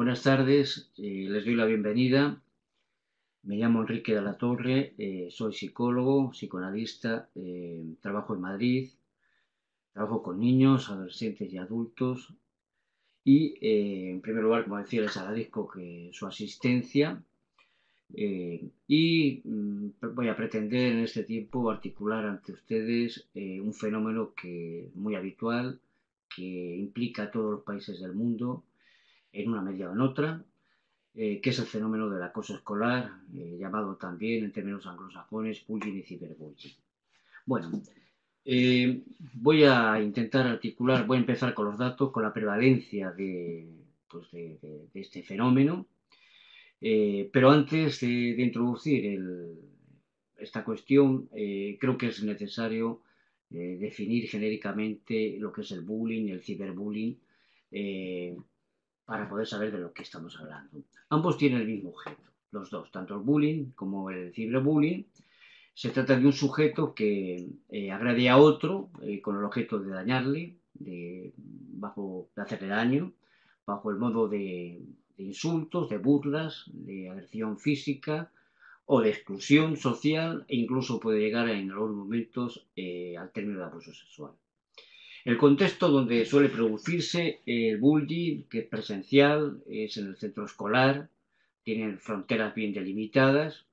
Buenas tardes, les doy la bienvenida. Me llamo Enrique de la Torre, soy psicólogo, psicoanalista, trabajo en Madrid, trabajo con niños, adolescentes y adultos. Y en primer lugar, como decía, les agradezco su asistencia voy a pretender en este tiempo articular ante ustedes un fenómeno muy habitual que implica a todos los países del mundo en una medida o en otra, que es el fenómeno del acoso escolar, llamado también en términos anglosajones bullying y ciberbullying. Bueno, voy a empezar con los datos, con la prevalencia de este fenómeno, pero antes de introducir esta cuestión, creo que es necesario definir genéricamente lo que es el bullying y el ciberbullying, eh, para poder saber de lo que estamos hablando. Ambos tienen el mismo objeto, los dos, tanto el bullying como el ciberbullying. Se trata de un sujeto que agrede a otro con el objeto de dañarle, de hacerle daño, bajo el modo de insultos, de burlas, de agresión física o de exclusión social, e incluso puede llegar en algunos momentos al término de abuso sexual. El contexto donde suele producirse el bullying, que es presencial, es en el centro escolar, tienen fronteras bien delimitadas,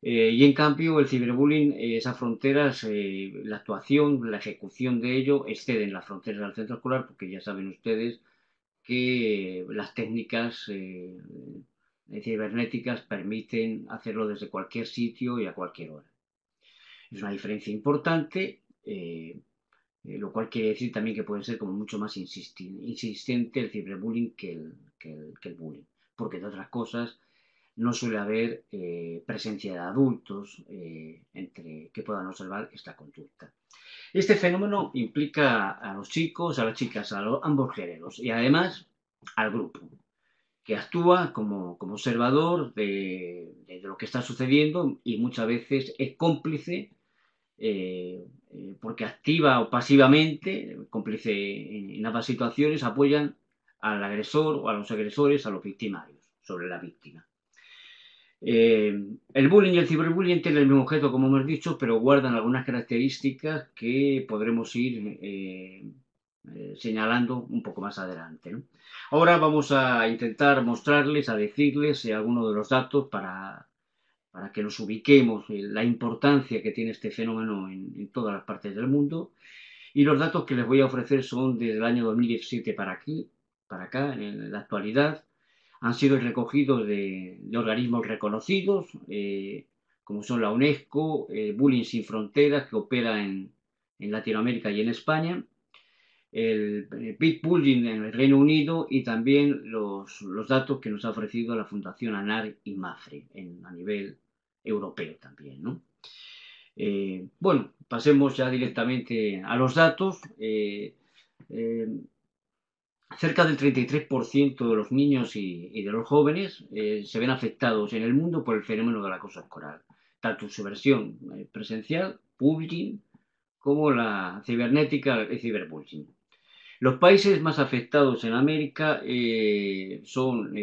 y en cambio el ciberbullying, esas fronteras, la actuación, la ejecución de ello exceden las fronteras del centro escolar, porque ya saben ustedes que las técnicas cibernéticas permiten hacerlo desde cualquier sitio y a cualquier hora. Es una diferencia importante. Lo cual quiere decir también que puede ser como mucho más insistente el ciberbullying que el bullying, porque de otras cosas no suele haber presencia de adultos que puedan observar esta conducta. Este fenómeno implica a los chicos, a las chicas, a ambos géneros y además al grupo, que actúa como observador de lo que está sucediendo y muchas veces es cómplice, porque activa o pasivamente, cómplice en ambas situaciones, apoyan al agresor o a los agresores, a los victimarios, sobre la víctima. El bullying y el ciberbullying tienen el mismo objeto, como hemos dicho, pero guardan algunas características que podremos ir señalando un poco más adelante, ¿no? Ahora vamos a intentar mostrarles, a decirles algunos de los datos para que nos ubiquemos en la importancia que tiene este fenómeno en todas las partes del mundo. Y los datos que les voy a ofrecer son desde el año 2017 para acá, en la actualidad. Han sido recogidos de organismos reconocidos, como son la UNESCO, Bullying Sin Fronteras, que opera en Latinoamérica y en España, el Big Bullying en el Reino Unido, y también los datos que nos ha ofrecido la Fundación ANAR y MAFRE a nivel europeo también, ¿no? Bueno, pasemos ya directamente a los datos. Eh, Cerca del 33% de los niños y de los jóvenes se ven afectados en el mundo por el fenómeno del acoso escolar, tanto en su versión presencial, bullying, como la cibernética, el ciberbullying. Los países más afectados en América son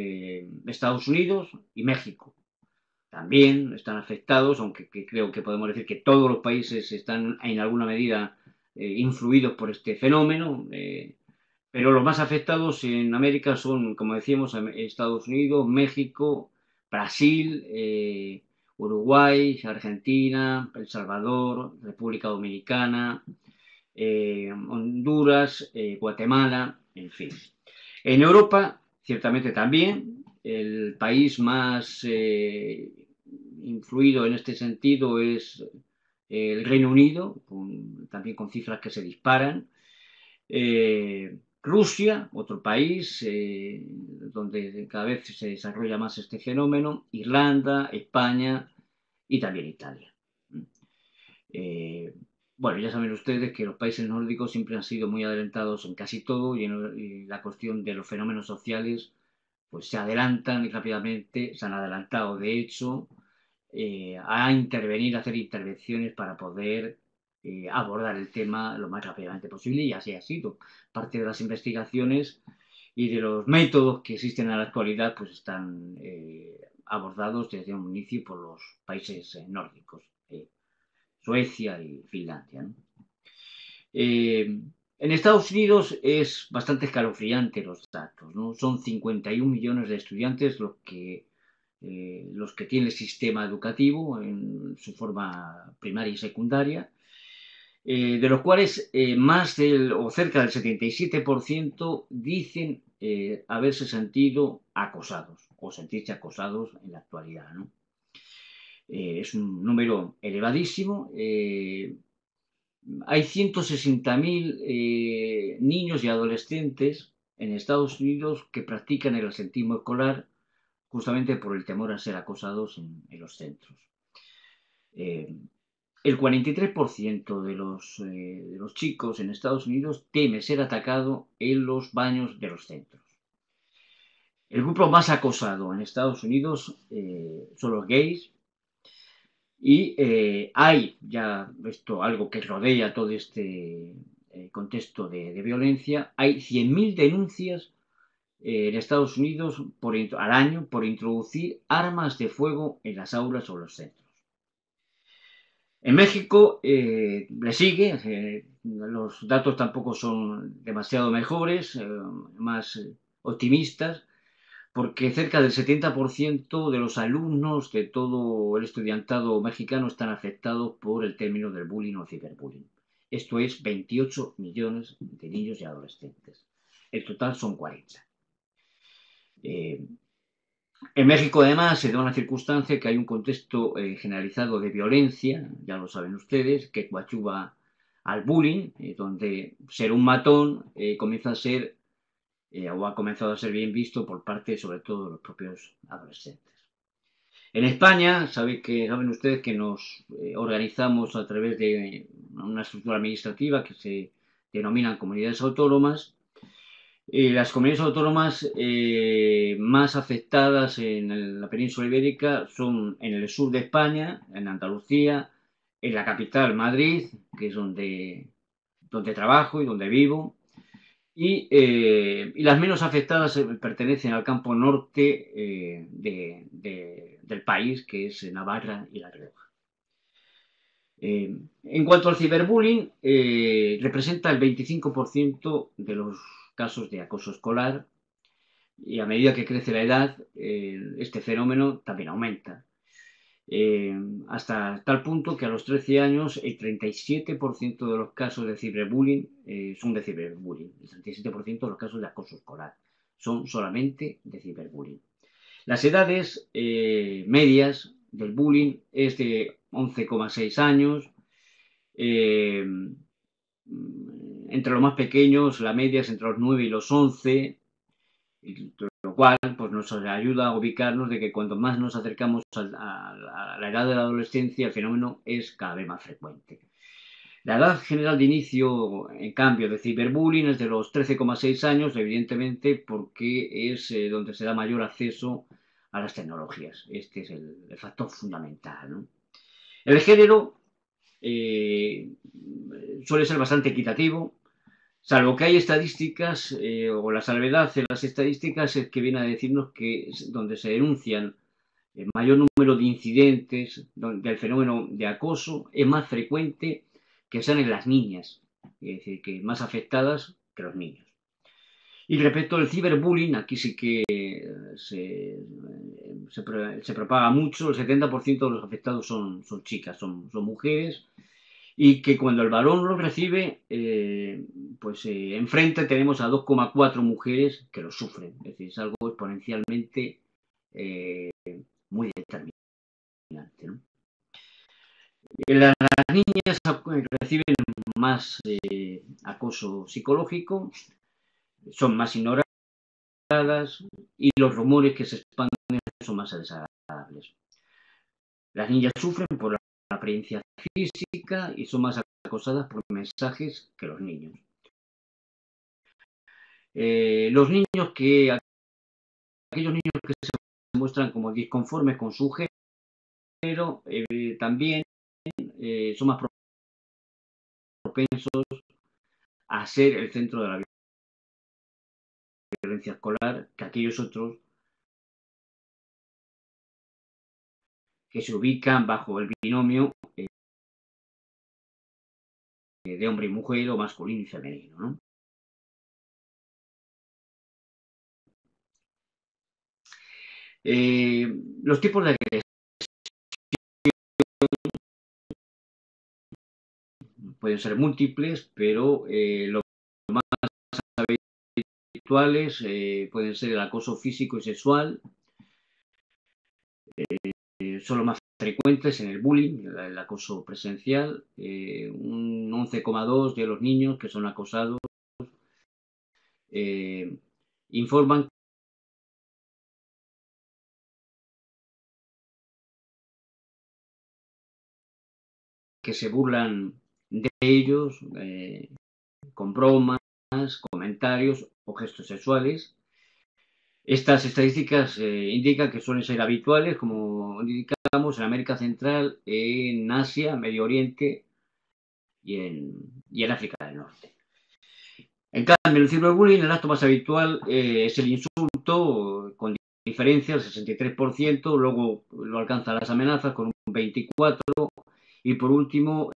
Estados Unidos y México. También están afectados, aunque creo que podemos decir que todos los países están en alguna medida influidos por este fenómeno, pero los más afectados en América son, como decíamos, Estados Unidos, México, Brasil, Uruguay, Argentina, El Salvador, República Dominicana, Honduras, Guatemala, en fin. En Europa, ciertamente también, el país más influido en este sentido es el Reino Unido, también con cifras que se disparan. Rusia, otro país donde cada vez se desarrolla más este fenómeno, Irlanda, España y también Italia. Eh, bueno, ya saben ustedes que los países nórdicos siempre han sido muy adelantados en casi todo, y la cuestión de los fenómenos sociales pues se adelantan y rápidamente se han adelantado, de hecho, a intervenir, a hacer intervenciones para poder abordar el tema lo más rápidamente posible, y así ha sido. Parte de las investigaciones y de los métodos que existen en la actualidad, pues están abordados desde un inicio por los países nórdicos, Suecia y Finlandia, ¿no? En Estados Unidos es bastante escalofriante los datos, ¿no? Son 51 millones de estudiantes los que tiene el sistema educativo en su forma primaria y secundaria, de los cuales más del o cerca del 77% dicen haberse sentido acosados o sentirse acosados en la actualidad, ¿no? Es un número elevadísimo. Hay 160.000 niños y adolescentes en Estados Unidos que practican el absentismo escolar justamente por el temor a ser acosados en los centros. Eh, el 43% de los chicos en Estados Unidos teme ser atacado en los baños de los centros. El grupo más acosado en Estados Unidos son los gays, y hay ya esto, algo que rodea todo este contexto de violencia. Hay 100.000 denuncias en Estados Unidos al año por introducir armas de fuego en las aulas o los centros. En México le sigue, los datos tampoco son demasiado mejores, más optimistas, porque cerca del 70% de los alumnos de todo el estudiantado mexicano están afectados por el término del bullying o ciberbullying. Esto es 28 millones de niños y adolescentes. El total son 40. En México, además, se da una circunstancia que hay un contexto generalizado de violencia, ya lo saben ustedes, que coadyuva al bullying, donde ser un matón comienza a ser o ha comenzado a ser bien visto por parte, sobre todo, de los propios adolescentes. En España, saben ustedes que nos organizamos a través de una estructura administrativa que se denominan comunidades autónomas. Las comunidades autónomas más afectadas en la península ibérica son en el sur de España, en Andalucía, en la capital, Madrid, que es donde trabajo y donde vivo, y las menos afectadas pertenecen al campo norte del país, que es Navarra y La Rioja. En cuanto al ciberbullying, representa el 25% de los casos de acoso escolar, y a medida que crece la edad, este fenómeno también aumenta. Hasta tal punto que a los 13 años el 37% de los casos de ciberbullying son de ciberbullying. El 37% de los casos de acoso escolar son solamente de ciberbullying. Las edades medias del bullying es de 11,6 años. Entre los más pequeños la media es entre los 9 y los 11, lo cual pues, nos ayuda a ubicarnos de que cuanto más nos acercamos a la edad de la adolescencia, el fenómeno es cada vez más frecuente. La edad general de inicio, en cambio, de ciberbullying es de los 13,6 años, evidentemente, porque es donde se da mayor acceso a las tecnologías. Este es el factor fundamental, ¿no? El género suele ser bastante equitativo, salvo que hay estadísticas, o la salvedad en las estadísticas es que viene a decirnos que donde se denuncian el mayor número de incidentes del fenómeno de acoso es más frecuente que sean en las niñas, es decir, que más afectadas que los niños. Y respecto al ciberbullying, aquí sí que se propaga mucho, el 70% de los afectados son chicas, son mujeres, y que cuando el varón lo recibe, pues enfrente tenemos a 2,4 mujeres que lo sufren. Es decir, es algo exponencialmente muy determinante, ¿no? Las niñas reciben más acoso psicológico, son más ignoradas y los rumores que se expanden son más desagradables. Las niñas sufren por la apariencia física y son más acosadas por mensajes que los niños. Aquellos niños que se muestran como disconformes con su género, también son más propensos a ser el centro de la violencia escolar que aquellos otros que se ubican bajo el binomio de hombre y mujer o masculino y femenino, ¿no? Los tipos de agresión pueden ser múltiples, pero los más habituales pueden ser el acoso físico y sexual, son los más frecuentes en el bullying, el acoso presencial, un 11,2 de los niños que son acosados informan que se burlan de ellos con bromas, comentarios o gestos sexuales. Estas estadísticas indican que suelen ser habituales, como indicamos, en América Central, en Asia, Medio Oriente y en África del Norte. En cambio, el ciberbullying, el acto más habitual es el insulto, con diferencia, el 63%, luego lo alcanzan las amenazas con un 24%, y por último,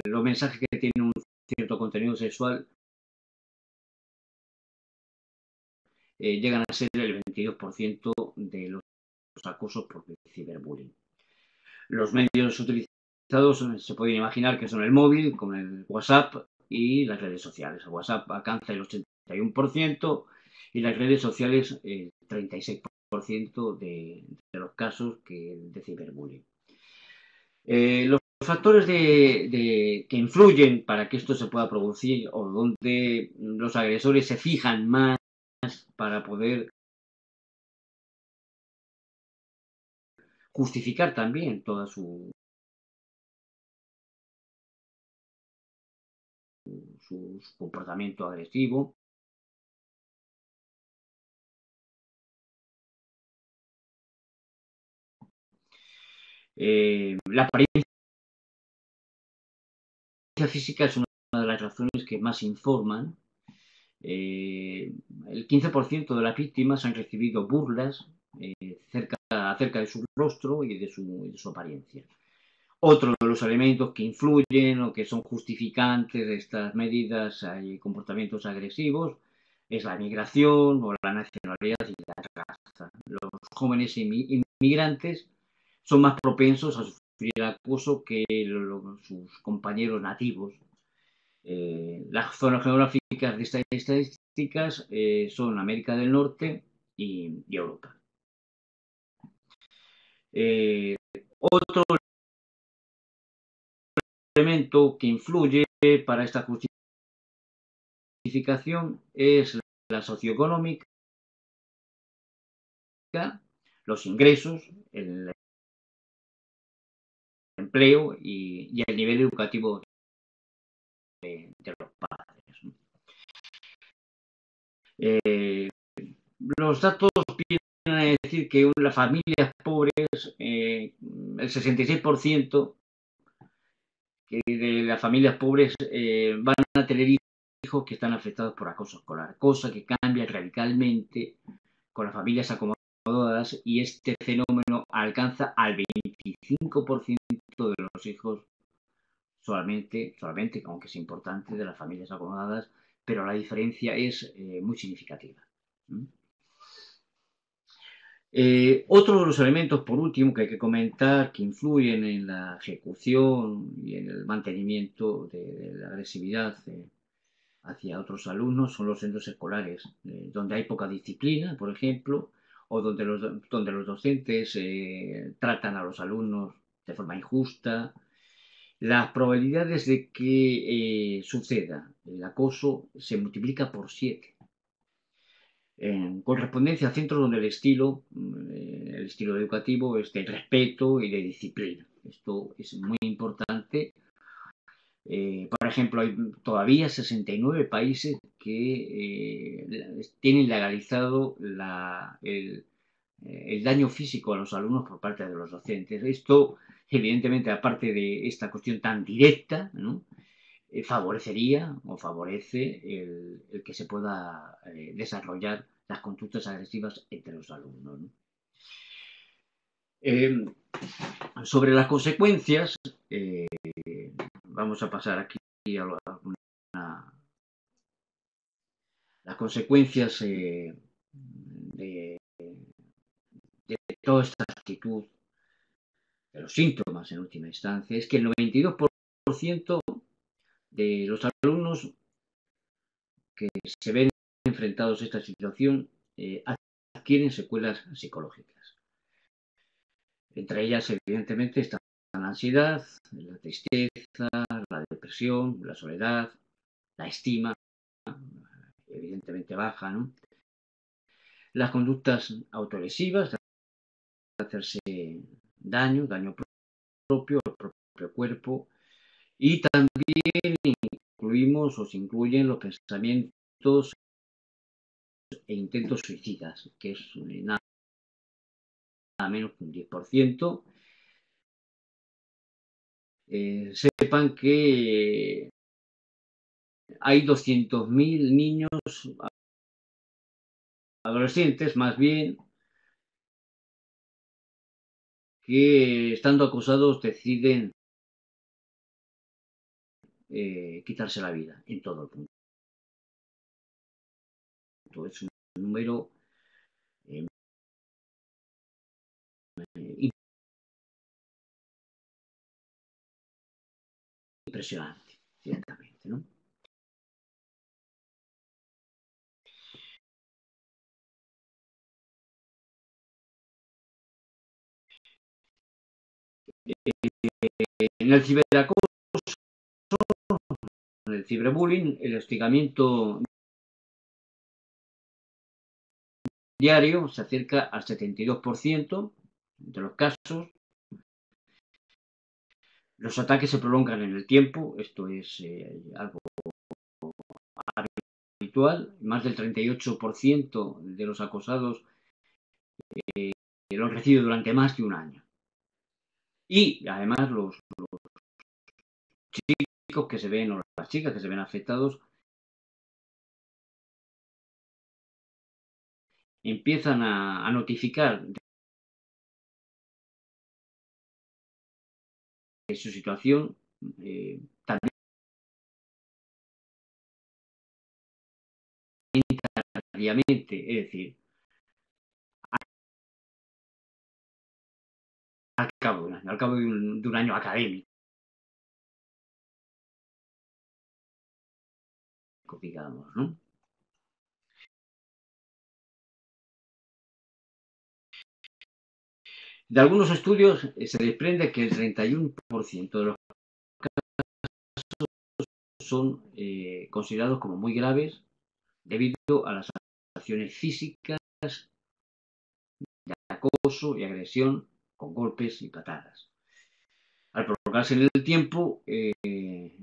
los mensajes que tienen un cierto contenido sexual llegan a ser el 22% de los acosos por ciberbullying. Los medios utilizados se pueden imaginar que son el móvil, con el WhatsApp y las redes sociales. El WhatsApp alcanza el 81% y las redes sociales el 36% de los casos de ciberbullying. Los factores que influyen para que esto se pueda producir o donde los agresores se fijan más para poder justificar también todo su comportamiento agresivo. La apariencia física es una de las razones que más informan. El 15% de las víctimas han recibido burlas acerca de su rostro y de su apariencia. Otro de los elementos que influyen o que son justificantes de estas medidas y comportamientos agresivos es la migración o la nacionalidad y la raza. Los jóvenes inmigrantes son más propensos a sufrir acoso que sus compañeros nativos. Las zonas geográficas de estas estadísticas son América del Norte y Europa. Otro elemento que influye para esta justificación es la socioeconómica, los ingresos, el empleo y el nivel educativo de los padres. Los datos vienen a decir que las familias pobres, el 66% de las familias pobres van a tener hijos que están afectados por acoso escolar, cosa que cambia radicalmente con las familias acomodadas y este fenómeno alcanza al 25% de los hijos solamente, aunque es importante, de las familias acomodadas, pero la diferencia es muy significativa. Otro de los elementos, por último, que hay que comentar, que influyen en la ejecución y en el mantenimiento de la agresividad hacia otros alumnos son los centros escolares, donde hay poca disciplina, por ejemplo, o donde los docentes tratan a los alumnos de forma injusta. Las probabilidades de que suceda el acoso se multiplica por 7. En correspondencia a centros donde el estilo educativo es de respeto y de disciplina. Esto es muy importante. Por ejemplo, hay todavía 69 países que tienen legalizado el daño físico a los alumnos por parte de los docentes. Esto, evidentemente, aparte de esta cuestión tan directa, ¿no?, favorecería o favorece el que se pueda desarrollar las conductas agresivas entre los alumnos, ¿no? Sobre las consecuencias, eh, vamos a pasar aquí a las consecuencias de, de toda esta actitud, de los síntomas en última instancia, es que el 92% de los alumnos que se ven enfrentados a esta situación adquieren secuelas psicológicas. Entre ellas, evidentemente, están la ansiedad, la tristeza, la depresión, la soledad, la estima, evidentemente baja, ¿no? Las conductas autolesivas, hacerse daño propio al propio cuerpo, y también incluimos o se incluyen los pensamientos e intentos suicidas, que es nada menos que un 10%. Sepan que hay 200.000 niños, adolescentes más bien, que estando acosados deciden quitarse la vida en todo el mundo. Es un número eh, impresionante, ciertamente, ¿no? En el ciberacoso, en el ciberbullying, el hostigamiento diario se acerca al 72% de los casos. Los ataques se prolongan en el tiempo, esto es algo habitual. Más del 38% de los acosados lo han recibido durante más de un año. Y además los chicos que se ven, o las chicas que se ven afectados, empiezan a notificar de su situación también tardíamente, es decir, al cabo de un año académico, digamos, ¿no? De algunos estudios se desprende que el 31% de los son considerados como muy graves debido a las acciones físicas de acoso y agresión con golpes y patadas. Al prolongarse en el tiempo,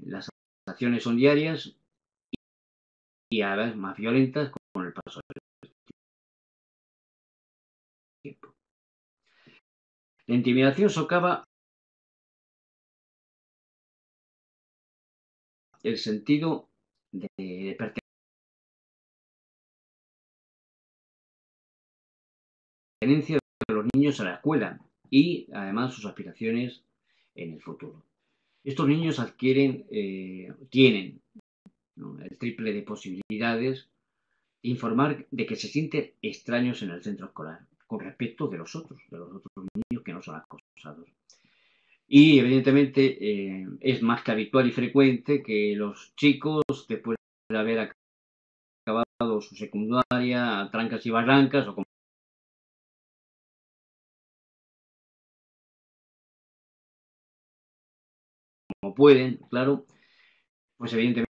las acciones son diarias y a veces más violentas con el paso del tiempo. La intimidación socava el sentido de pertenencia de los niños a la escuela y además sus aspiraciones en el futuro. Estos niños tienen, ¿no?, el triple de posibilidades de informar de que se sienten extraños en el centro escolar con respecto de los otros niños que no son acosados. Y evidentemente es más que habitual y frecuente que los chicos, después de haber acabado su secundaria a trancas y barrancas, o como pueden, claro, pues evidentemente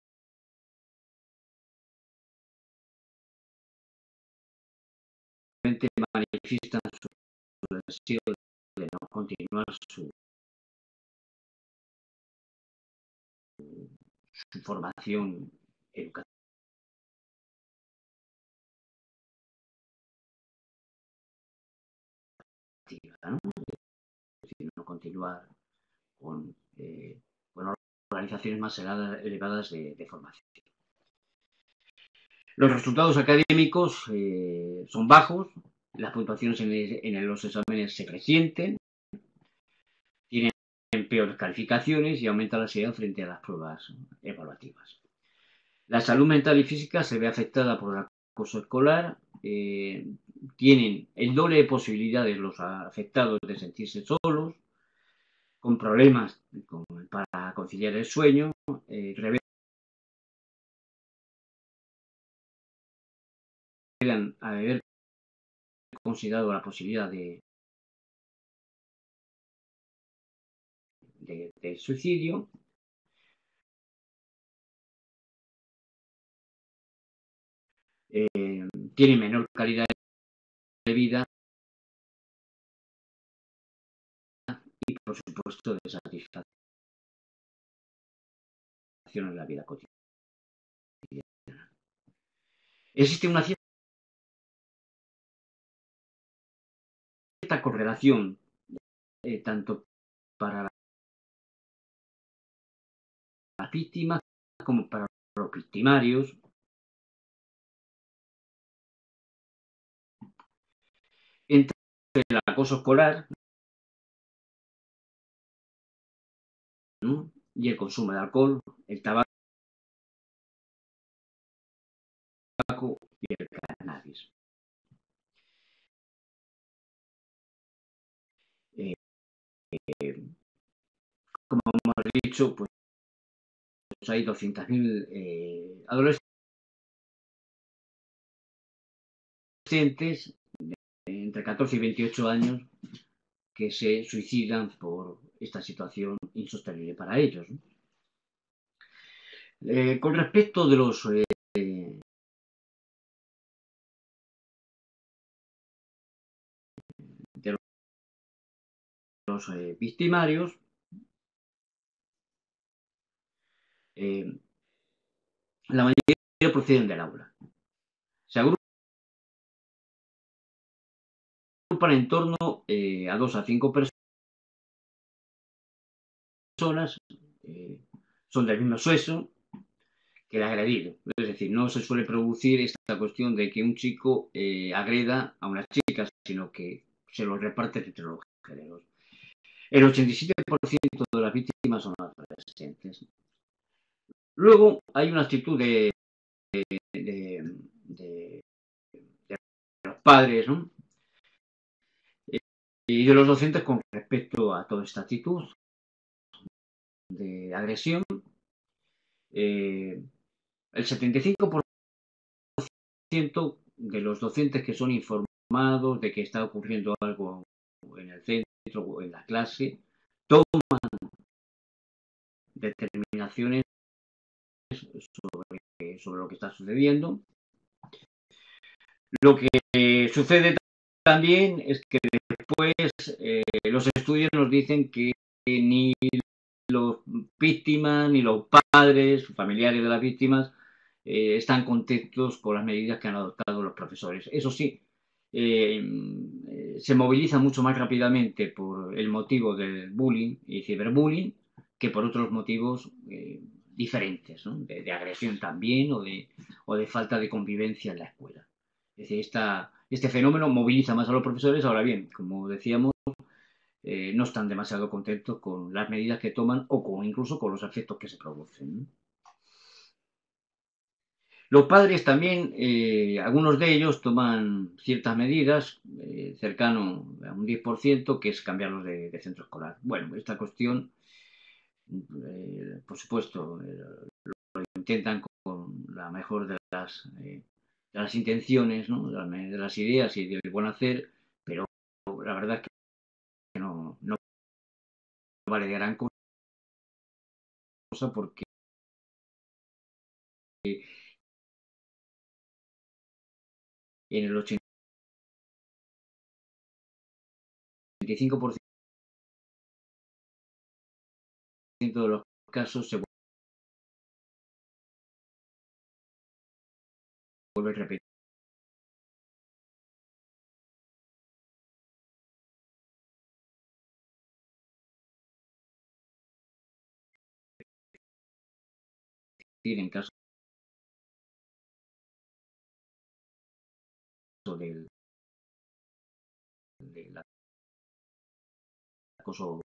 manifiestan su deseo de no continuar su formación educativa, ¿no? Es decir, no continuar con, bueno, organizaciones más elevadas de formación. Los resultados académicos son bajos, las puntuaciones en los exámenes se resienten, tienen peores calificaciones y aumenta la ansiedad frente a las pruebas evaluativas. La salud mental y física se ve afectada por el acoso escolar, tienen el doble de posibilidades los afectados de sentirse solos, con problemas para conciliar el sueño, revelan haber considerado la posibilidad de suicidio. Tienen menor calidad de vida y, por supuesto, de satisfacción en la vida cotidiana. Existe una cierta correlación, tanto para las víctimas como para los victimarios, entre el acoso escolar, ¿no?, y el consumo de alcohol, el tabaco y el cannabis. Como hemos dicho, pues hay 200.000 adolescentes entre 14 y 28 años que se suicidan por esta situación insostenible para ellos, ¿no? Con respecto de los victimarios, la mayoría proceden del aula. Se agrupan en torno a 2 a 5 personas, son del mismo sexo que el agredido. Es decir, no se suele producir esta cuestión de que un chico agreda a una chica, sino que se lo reparte entre los géneros. El 87% de las víctimas son adolescentes. Luego hay una actitud de los padres, ¿no?, y de los docentes con respecto a toda esta actitud de agresión. El 75% de los docentes que son informados de que está ocurriendo algo en el centro o en la clase toman determinaciones sobre lo que está sucediendo. Lo que sucede también es que después los estudios nos dicen que ni los víctimas ni los padres, familiares de las víctimas, están contentos con las medidas que han adoptado los profesores. Eso sí, se moviliza mucho más rápidamente por el motivo del bullying y ciberbullying que por otros motivos diferentes, ¿no?, de agresión también o de falta de convivencia en la escuela. Es decir, este fenómeno moviliza más a los profesores. Ahora bien, como decíamos, no están demasiado contentos con las medidas que toman o incluso con los efectos que se producen, ¿no? Los padres también, algunos de ellos toman ciertas medidas, cercano a un 10%, que es cambiarlos de centro escolar. Bueno, esta cuestión, por supuesto, lo intentan con la mejor de las intenciones, ¿no?, de las ideas y del buen hacer, pero la verdad es que no vale de gran cosa porque en el 85% de los casos se vuelve a repetir. en caso del acoso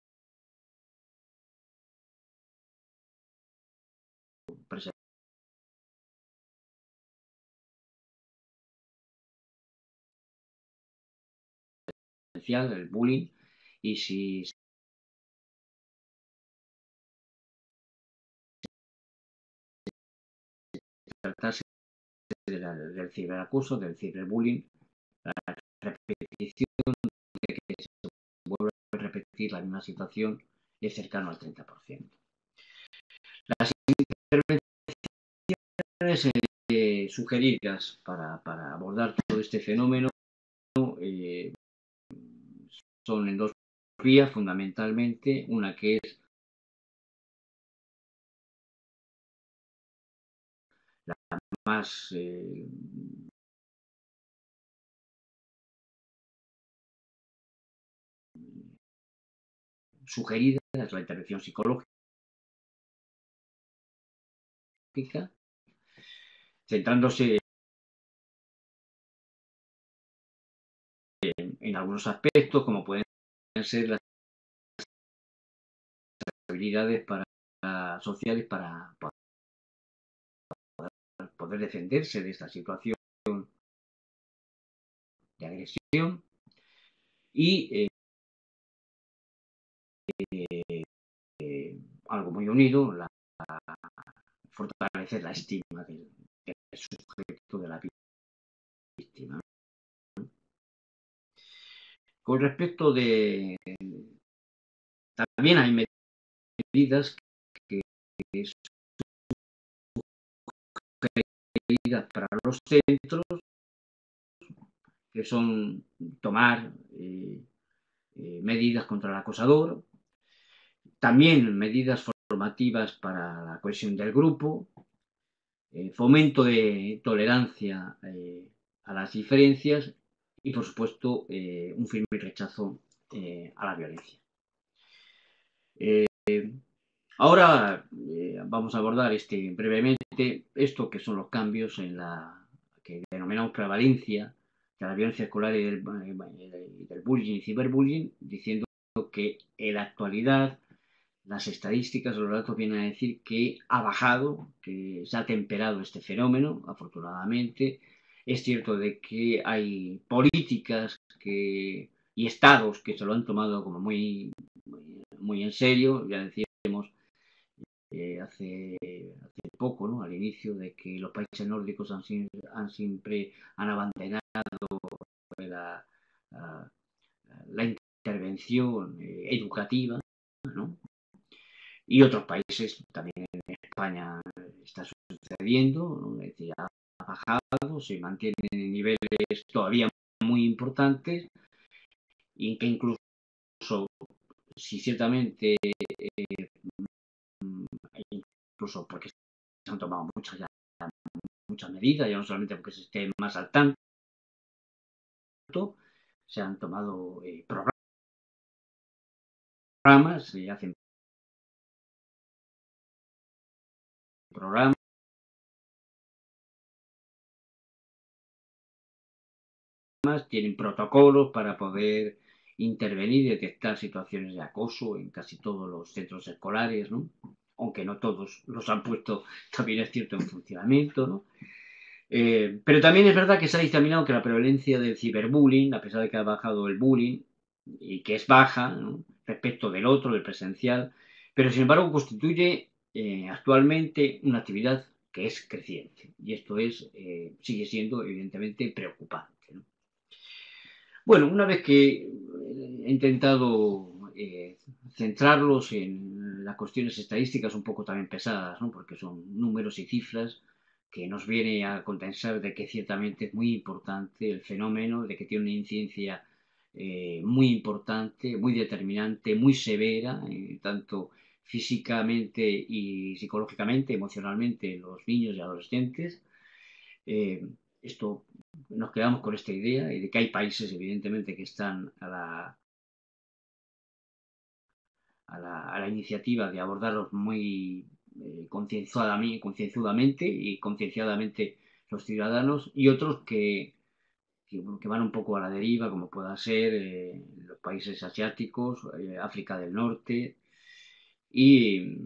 presencial, el bullying, y si se tratase del ciberacoso, del ciberbullying, la repetición de que se vuelve a repetir la misma situación es cercano al 30%. Las intervenciones sugeridas para abordar todo este fenómeno eh, son en dos vías fundamentalmente, una que es la más sugerida, es la intervención psicológica, centrándose en algunos aspectos como pueden ser las habilidades sociales para poder defenderse de esta situación de agresión y algo muy unido, fortalecer la estima del sujeto, de la víctima. Con respecto de... También hay medidas que sugeridas para los centros, que son tomar medidas contra el acosador, también medidas formativas para la cohesión del grupo, fomento de tolerancia a las diferencias y, por supuesto, un firme rechazo a la violencia. Ahora vamos a abordar brevemente esto que son los cambios en la que denominamos prevalencia de la violencia escolar y del bullying y ciberbullying, diciendo que en la actualidad las estadísticas, los datos vienen a decir que ha bajado, que se ha temperado este fenómeno, afortunadamente. Es cierto de que hay políticas y estados que se lo han tomado como muy en serio. Ya decíamos hace poco, ¿no? Al inicio, de que los países nórdicos siempre han abandonado la, la, la intervención educativa, ¿no? Y otros países, también en España está sucediendo, ¿no? Es decir, ha bajado, se mantienen en niveles todavía muy importantes, y que incluso, si ciertamente, incluso porque se han tomado muchas medidas, ya no solamente porque se esté más al tanto, se han tomado programas, se hacen programas, tienen protocolos para poder intervenir y detectar situaciones de acoso en casi todos los centros escolares, ¿no? Aunque no todos los han puesto, también es cierto, en funcionamiento, ¿no? Pero también es verdad que se ha dictaminado que la prevalencia del ciberbullying, a pesar de que ha bajado el bullying, y que es baja, ¿no?, respecto del otro, del presencial, pero sin embargo constituye actualmente una actividad que es creciente. Y esto sigue siendo evidentemente preocupante, ¿no? Bueno, una vez que he intentado centrarlos en las cuestiones estadísticas un poco también pesadas, ¿no?, porque son números y cifras que nos viene a condensar de que ciertamente es muy importante el fenómeno, de que tiene una incidencia muy importante, muy determinante, muy severa, tanto físicamente y psicológicamente, emocionalmente, en los niños y adolescentes. Esto Nos quedamos con esta idea, y de que hay países, evidentemente, que están a la iniciativa de abordarlos muy concienzudamente y concienciadamente los ciudadanos, y otros que van un poco a la deriva, como pueda ser los países asiáticos, África del Norte y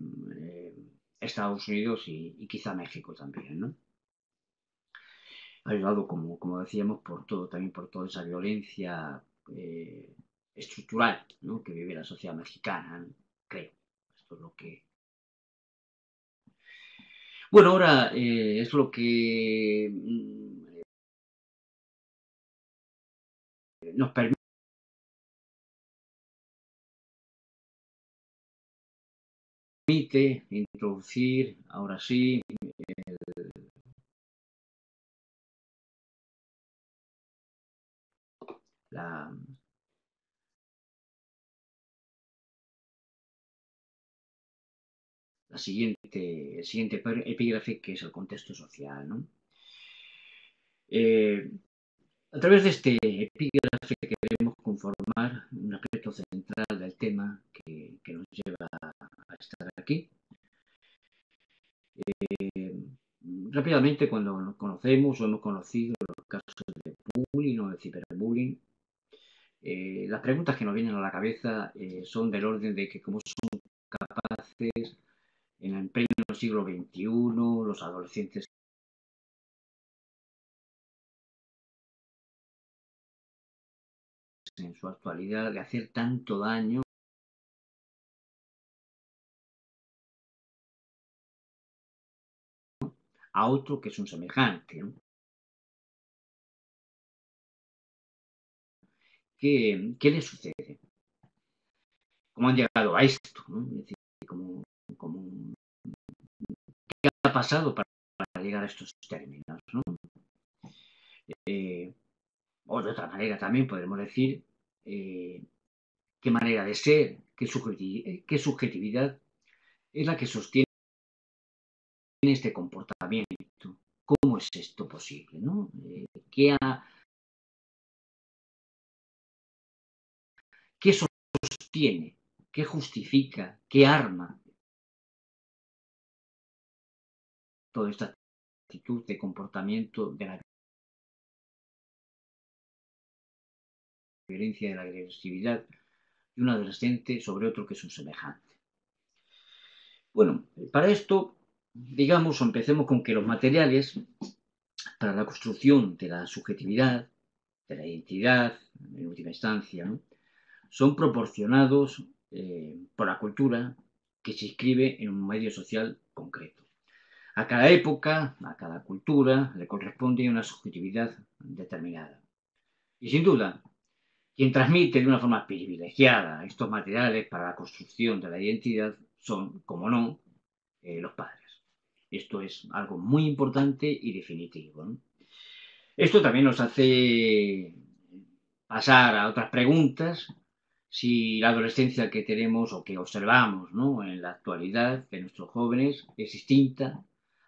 Estados Unidos y quizá México también, ¿no? Ayudado, como decíamos, también por toda esa violencia estructural, ¿no?, que vive la sociedad mexicana, ¿no? Creo. Esto es lo que... Bueno, ahora es lo que nos permite introducir, ahora sí, la, el siguiente epígrafe, que es el contexto social, ¿no? A través de este epígrafe queremos conformar un aspecto central del tema que nos lleva a estar aquí. Rápidamente, cuando nos conocemos o hemos conocido los casos de bullying o de ciberbullying, las preguntas que nos vienen a la cabeza son del orden de que cómo son capaces en el pleno siglo XXI los adolescentes en su actualidad de hacer tanto daño a otro que es un semejante, ¿no? ¿Qué le sucede? ¿Cómo han llegado a esto, ¿no? Es decir, ¿cómo, ¿qué ha pasado para llegar a estos términos, ¿no? O de otra manera también podemos decir qué manera de ser, qué subjetividad es la que sostiene este comportamiento. ¿Cómo es esto posible, ¿no? ¿Qué sostiene? ¿Qué justifica? ¿Qué arma toda esta actitud de comportamiento de la violencia y de la agresividad de un adolescente sobre otro que es un semejante? Bueno, para esto, digamos, empecemos con que los materiales para la construcción de la subjetividad, de la identidad, en última instancia, ¿no?, son proporcionados por la cultura que se inscribe en un medio social concreto. A cada época, a cada cultura, le corresponde una subjetividad determinada. Y sin duda, quien transmite de una forma privilegiada estos materiales para la construcción de la identidad son, como no, los padres. Esto es algo muy importante y definitivo, ¿no? Esto también nos hace pasar a otras preguntas, si la adolescencia que tenemos o que observamos, ¿no?, en la actualidad de nuestros jóvenes es distinta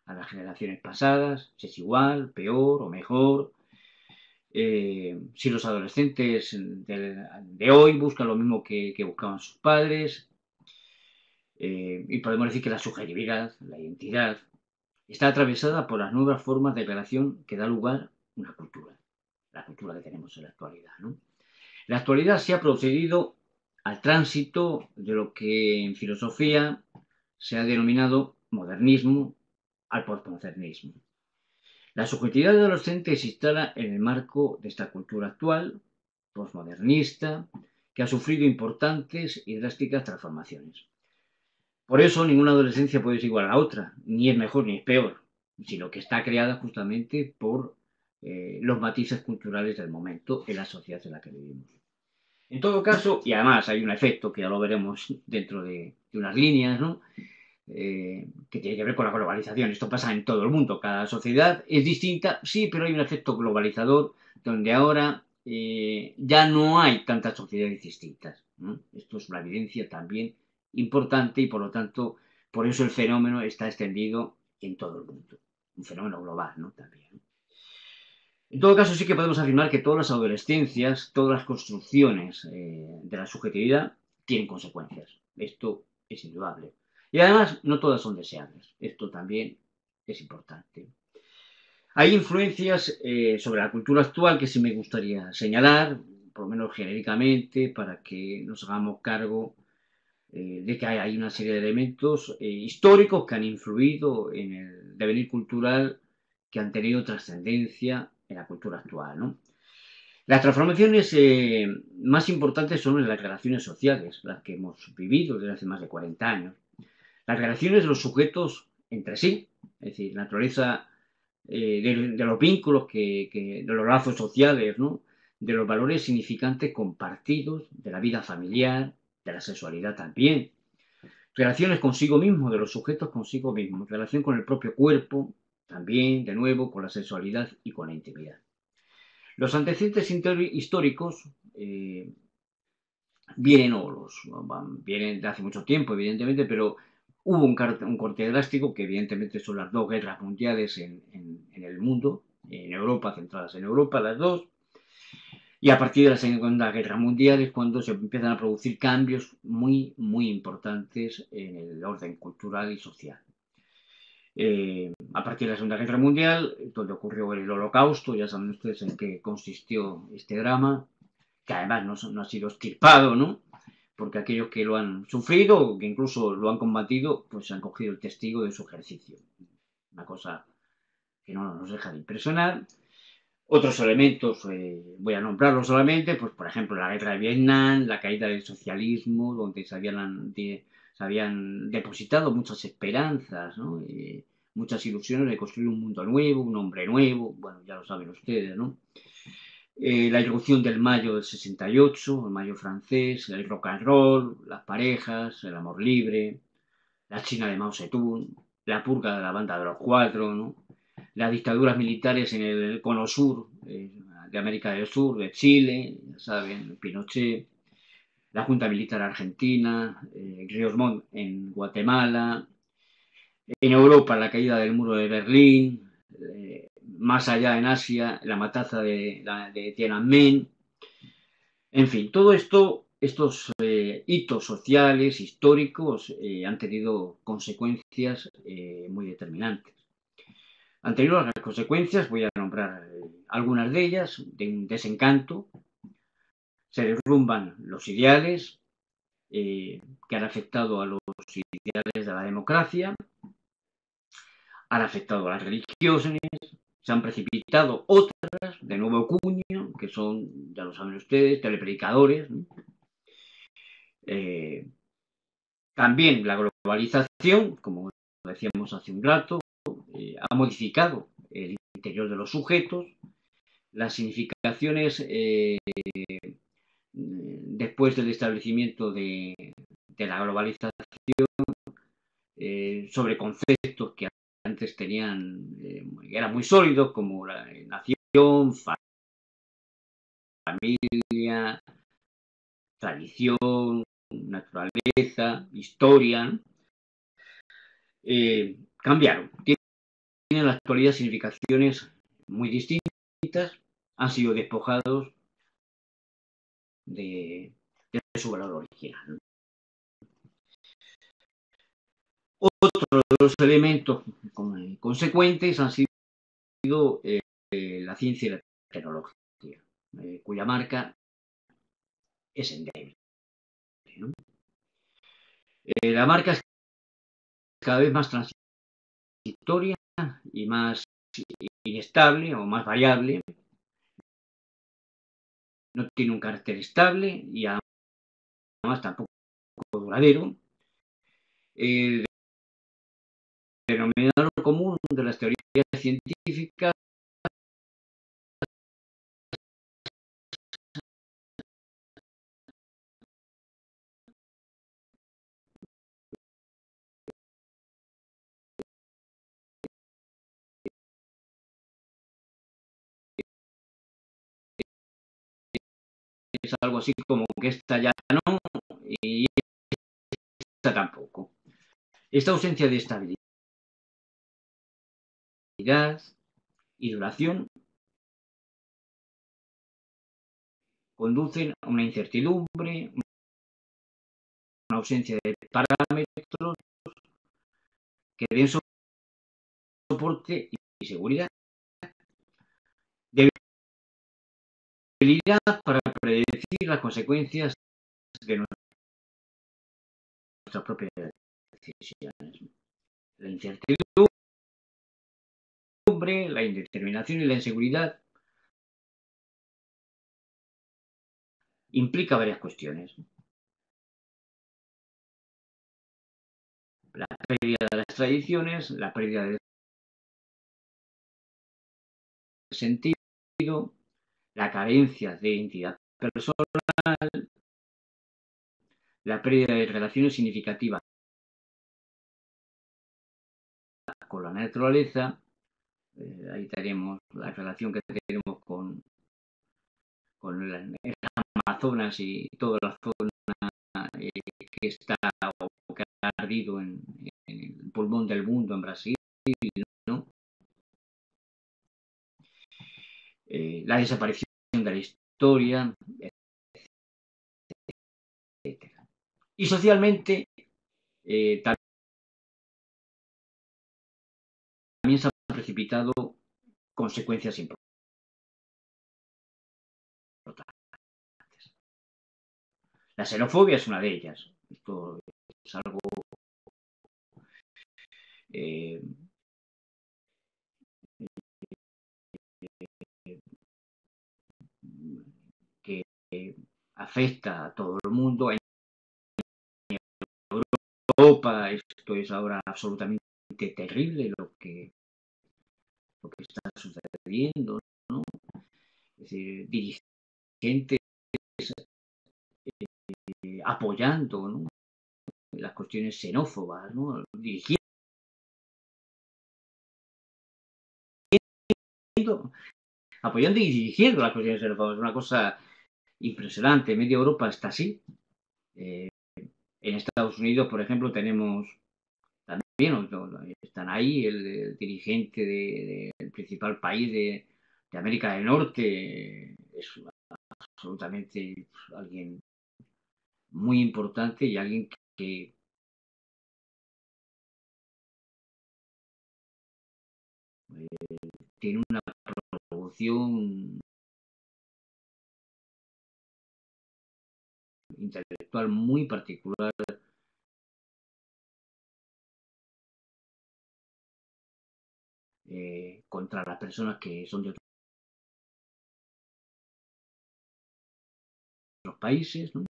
a las generaciones pasadas, si es igual, peor o mejor. Si los adolescentes de hoy buscan lo mismo que buscaban sus padres. Y podemos decir que la subjetividad, la identidad, está atravesada por las nuevas formas de relación que da lugar a una cultura, la cultura que tenemos en la actualidad, ¿no? La actualidad se ha procedido al tránsito de lo que en filosofía se ha denominado modernismo al postmodernismo. La subjetividad adolescente se instala en el marco de esta cultura actual, postmodernista, que ha sufrido importantes y drásticas transformaciones. Por eso ninguna adolescencia puede ser igual a la otra, ni es mejor ni es peor, sino que está creada justamente por los matices culturales del momento en la sociedad en la que vivimos. En todo caso, y además hay un efecto que ya lo veremos dentro de unas líneas, ¿no?, que tiene que ver con la globalización. Esto pasa en todo el mundo, cada sociedad es distinta, sí, pero hay un efecto globalizador donde ahora ya no hay tantas sociedades distintas, ¿no? Esto es una evidencia también importante y por lo tanto, por eso el fenómeno está extendido en todo el mundo. Un fenómeno global, ¿no?, también, ¿no? En todo caso, sí que podemos afirmar que todas las adolescencias, todas las construcciones de la subjetividad tienen consecuencias. Esto es indudable. Y además, no todas son deseables. Esto también es importante. Hay influencias sobre la cultura actual que sí me gustaría señalar, por lo menos genéricamente, para que nos hagamos cargo de que hay una serie de elementos históricos que han influido en el devenir cultural que han tenido trascendencia en la cultura actual, ¿no? Las transformaciones más importantes son en las relaciones sociales, las que hemos vivido desde hace más de 40 años. Las relaciones de los sujetos entre sí, es decir, la naturaleza de los vínculos, de los lazos sociales, ¿no? De los valores significantes compartidos, de la vida familiar, de la sexualidad también. Relaciones consigo mismo, de los sujetos consigo mismos. Relación con el propio cuerpo, también, de nuevo, con la sexualidad y con la intimidad. Los antecedentes históricos vienen de hace mucho tiempo, evidentemente, pero hubo un corte drástico, que evidentemente son las dos guerras mundiales en el mundo, en Europa, centradas en Europa, las dos, y a partir de la Segunda Guerra Mundial es cuando se empiezan a producir cambios muy, muy importantes en el orden cultural y social. A partir de la Segunda Guerra Mundial, donde ocurrió el Holocausto, ya saben ustedes en qué consistió este drama, que además no ha sido extirpado, ¿no? Porque aquellos que lo han sufrido, que incluso lo han combatido, pues han cogido el testigo de su ejercicio. Una cosa que no nos deja de impresionar. Otros elementos, voy a nombrarlos solamente, pues por ejemplo la guerra de Vietnam, la caída del socialismo, donde se habían depositado muchas esperanzas, ¿no? Muchas ilusiones de construir un mundo nuevo, un hombre nuevo, bueno, ya lo saben ustedes, ¿no? La irrupción del mayo del 68, el mayo francés, el rock and roll, las parejas, el amor libre, la China de Mao Zedong, la purga de la banda de los cuatro, ¿no? Las dictaduras militares en el cono sur de América del Sur, de Chile, ya saben, Pinochet, la Junta Militar Argentina, Ríos Montt en Guatemala, en Europa la caída del muro de Berlín, más allá en Asia la matanza de Tiananmen, en fin, todo esto, estos hitos sociales, históricos, han tenido consecuencias muy determinantes. Anterior a las consecuencias, voy a nombrar algunas de ellas, de un desencanto, se derrumban los ideales que han afectado a los ideales de la democracia, han afectado a las religiones, se han precipitado otras de nuevo cuño, que son, ya lo saben ustedes, telepredicadores, ¿no? También la globalización, como decíamos hace un rato, ha modificado el interior de los sujetos, las significaciones después del establecimiento de la globalización sobre conceptos que antes tenían, eran muy sólidos, como la nación, familia, tradición, naturaleza, historia, cambiaron. Tienen en la actualidad significaciones muy distintas, han sido despojados de su valor original. Otro de los elementos consecuentes han sido la ciencia y la tecnología, cuya marca es endeble, ¿no? La marca es cada vez más transitoria y más inestable o más variable, no tiene un carácter estable y además tampoco duradero. El denominador común de las teorías científicas es algo así como que esta ya no y esta tampoco. Esta ausencia de estabilidad y duración conducen a una incertidumbre, una ausencia de parámetros que den soporte y seguridad. Debilidad para predecir las consecuencias de nuestras propias decisiones. La incertidumbre, la indeterminación y la inseguridad implica varias cuestiones. La pérdida de las tradiciones, la pérdida del sentido, la carencia de identidad personal, la pérdida de relaciones significativas con la naturaleza. Ahí tenemos la relación que tenemos con el Amazonas y toda la zona que está o que ha ardido en el pulmón del mundo en Brasil, ¿no? La desaparición de la historia, etc. Y socialmente también se han precipitado consecuencias importantes. La xenofobia es una de ellas. Esto es algo que afecta a todo el mundo. En Europa esto es ahora absolutamente terrible lo que está sucediendo, ¿no? Es decir, dirigentes apoyando, ¿no?, las cuestiones xenófobas, ¿no?, apoyando y dirigiendo las cuestiones xenófobas. Es una cosa impresionante. Media Europa está así. En Estados Unidos, por ejemplo, tenemos también, están ahí el dirigente del principal país de América del Norte, es absolutamente alguien muy importante y alguien que tiene una producción intelectual muy particular contra las personas que son de otros países, ¿no?,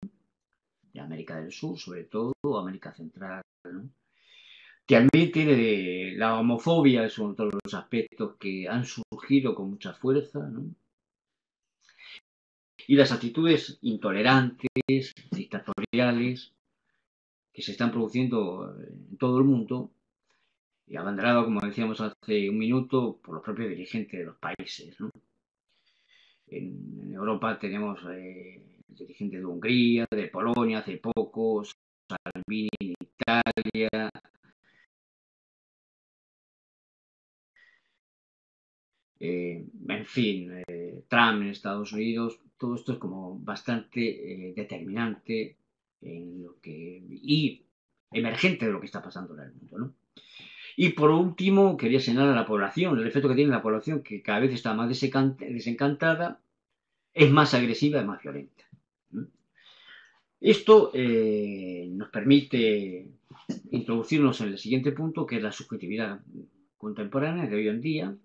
de América del Sur, sobre todo, América Central, ¿no? También tiene la homofobia, es uno de los aspectos que han surgido con mucha fuerza, ¿no?, y las actitudes intolerantes, dictatoriales, que se están produciendo en todo el mundo, y abanderado, como decíamos hace un minuto, por los propios dirigentes de los países, ¿no? En Europa tenemos dirigentes de Hungría, de Polonia, hace poco, Salvini en Italia, en fin, Trump en Estados Unidos. Todo esto es como bastante determinante en lo que, y emergente de lo que está pasando en el mundo, ¿no? Y por último, quería señalar a la población, el efecto que tiene la población, que cada vez está más desencantada, es más agresiva y más violenta. Esto nos permite introducirnos en el siguiente punto, que es la subjetividad contemporánea de hoy en día.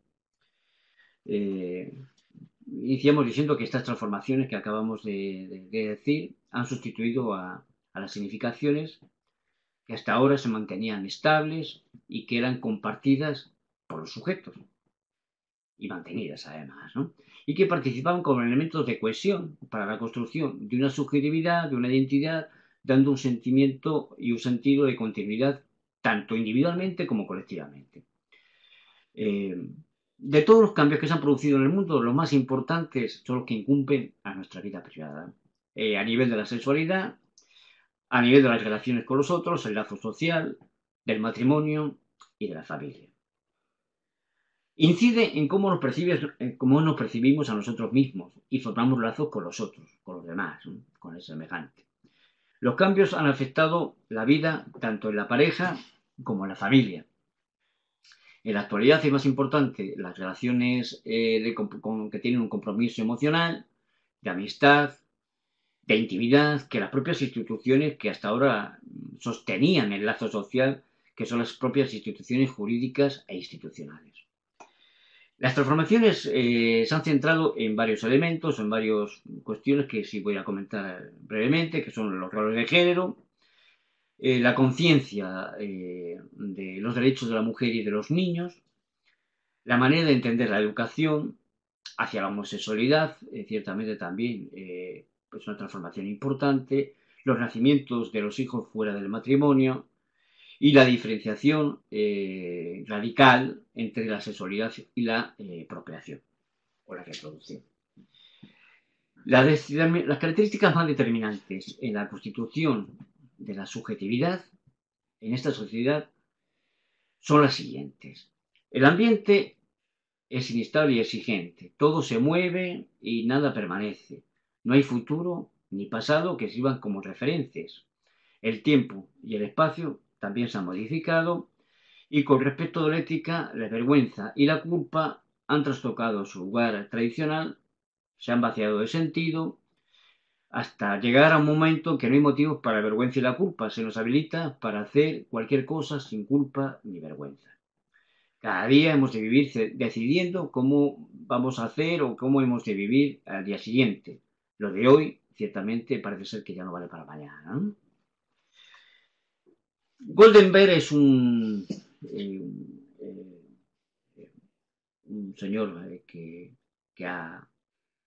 Iniciamos diciendo que estas transformaciones que acabamos de decir han sustituido a las significaciones que hasta ahora se mantenían estables y que eran compartidas por los sujetos y mantenidas además, ¿no?, y que participaban como elementos de cohesión para la construcción de una subjetividad, de una identidad, dando un sentimiento y un sentido de continuidad tanto individualmente como colectivamente. De todos los cambios que se han producido en el mundo, los más importantes son los que incumben a nuestra vida privada, a nivel de la sexualidad, a nivel de las relaciones con los otros, el lazo social, del matrimonio y de la familia. Incide en cómo nos percibimos a nosotros mismos y formamos lazos con los otros, con los demás, ¿no?, con el semejante. Los cambios han afectado la vida tanto en la pareja como en la familia. En la actualidad es más importante las relaciones que tienen un compromiso emocional, de amistad, de intimidad, que las propias instituciones que hasta ahora sostenían el lazo social, que son las propias instituciones jurídicas e institucionales. Las transformaciones se han centrado en varios elementos, en varias cuestiones que sí voy a comentar brevemente, que son los roles de género, la conciencia de los derechos de la mujer y de los niños, la manera de entender la educación hacia la homosexualidad, ciertamente también es una transformación importante, los nacimientos de los hijos fuera del matrimonio y la diferenciación radical entre la sexualidad y la procreación o la reproducción. Las características más determinantes en la constitución de la subjetividad en esta sociedad son las siguientes. El ambiente es inestable y exigente. Todo se mueve y nada permanece. No hay futuro ni pasado que sirvan como referencias. El tiempo y el espacio también se han modificado y con respecto a la ética, la vergüenza y la culpa han trastocado su lugar tradicional, se han vaciado de sentido, hasta llegar a un momento en que no hay motivos para la vergüenza y la culpa. Se nos habilita para hacer cualquier cosa sin culpa ni vergüenza. Cada día hemos de vivir decidiendo cómo vamos a hacer o cómo hemos de vivir al día siguiente. Lo de hoy, ciertamente, parece ser que ya no vale para mañana, ¿no? Goldenberg es un señor que ha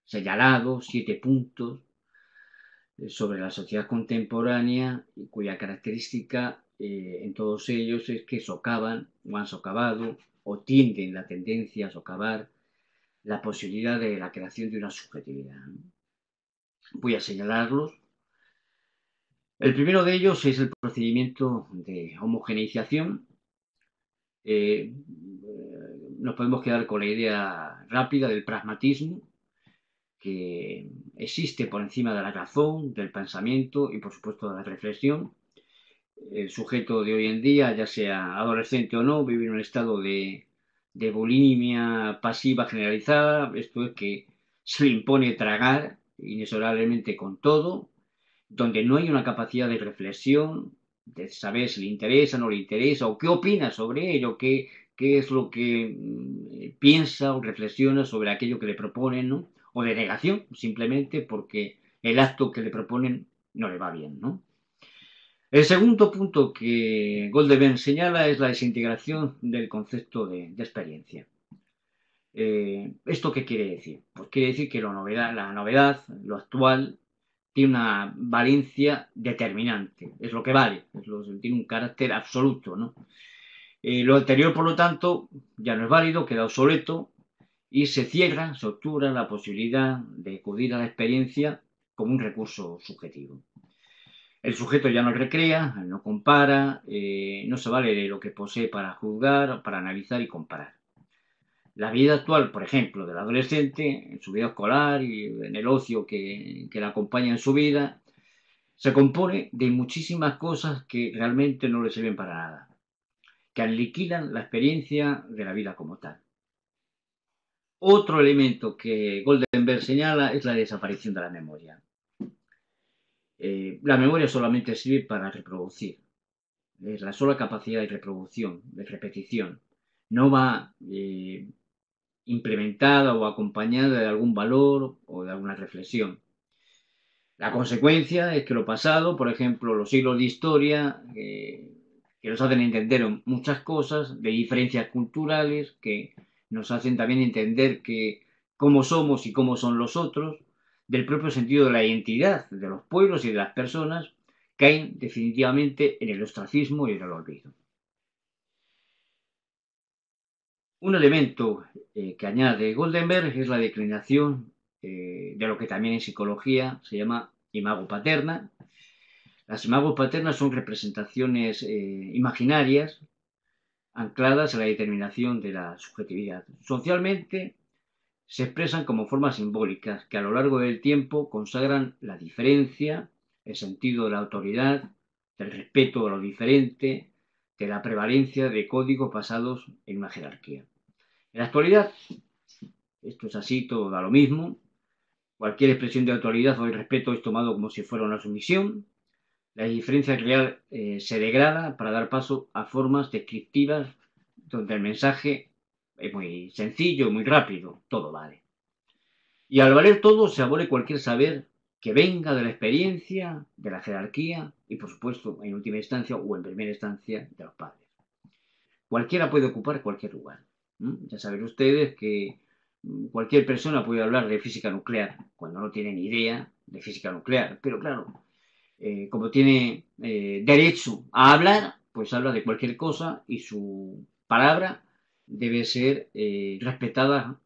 señalado 7 puntos sobre la sociedad contemporánea y cuya característica en todos ellos es que socavan o han socavado o tienden la tendencia a socavar la posibilidad de la creación de una subjetividad. Voy a señalarlos. El primero de ellos es el procedimiento de homogeneización. Nos podemos quedar con la idea rápida del pragmatismo, que existe por encima de la razón, del pensamiento y por supuesto de la reflexión. El sujeto de hoy en día, ya sea adolescente o no, vive en un estado de bulimia pasiva generalizada. Esto es que se le impone tragar inexorablemente con todo, donde no hay una capacidad de reflexión, de saber si le interesa, no le interesa, o qué opina sobre ello, qué es lo que piensa o reflexiona sobre aquello que le proponen, ¿no? O de negación, simplemente porque el acto que le proponen no le va bien, ¿no? El segundo punto que Goldeben señala es la desintegración del concepto de experiencia. ¿Esto qué quiere decir? Pues quiere decir que la novedad, lo actual, tiene una valencia determinante, es lo que vale, tiene un carácter absoluto, ¿no? Lo anterior, por lo tanto, ya no es válido, queda obsoleto y se cierra, se obtura la posibilidad de acudir a la experiencia como un recurso subjetivo. El sujeto ya no recrea, no compara, no se vale de lo que posee para juzgar, para analizar y comparar. La vida actual, por ejemplo, del adolescente, en su vida escolar y en el ocio que la acompaña en su vida, se compone de muchísimas cosas que realmente no le sirven para nada, que aniquilan la experiencia de la vida como tal. Otro elemento que Goldenberg señala es la desaparición de la memoria. La memoria solamente sirve para reproducir. Es la sola capacidad de reproducción, de repetición. No va implementada o acompañada de algún valor o de alguna reflexión. La consecuencia es que lo pasado, por ejemplo, los siglos de historia, que nos hacen entender muchas cosas, de diferencias culturales, que nos hacen también entender cómo somos y cómo son los otros, del propio sentido de la identidad de los pueblos y de las personas, caen definitivamente en el ostracismo y en el olvido. Un elemento que añade Goldenberg es la declinación de lo que también en psicología se llama imago paterna. Las imagos paternas son representaciones imaginarias ancladas a la determinación de la subjetividad. Socialmente se expresan como formas simbólicas que a lo largo del tiempo consagran la diferencia, el sentido de la autoridad, del respeto a lo diferente, de la prevalencia de códigos basados en una jerarquía. En la actualidad, esto es así, todo da lo mismo. Cualquier expresión de autoridad o de respeto es tomado como si fuera una sumisión. La diferencia real se degrada para dar paso a formas descriptivas donde el mensaje es muy sencillo, muy rápido, todo vale. Y al valer todo se abole cualquier saber que venga de la experiencia, de la jerarquía y, por supuesto, en última instancia o en primera instancia, de los padres. Cualquiera puede ocupar cualquier lugar. Ya saben ustedes que cualquier persona puede hablar de física nuclear cuando no tiene ni idea de física nuclear. Pero claro, como tiene derecho a hablar, pues habla de cualquier cosa y su palabra debe ser respetada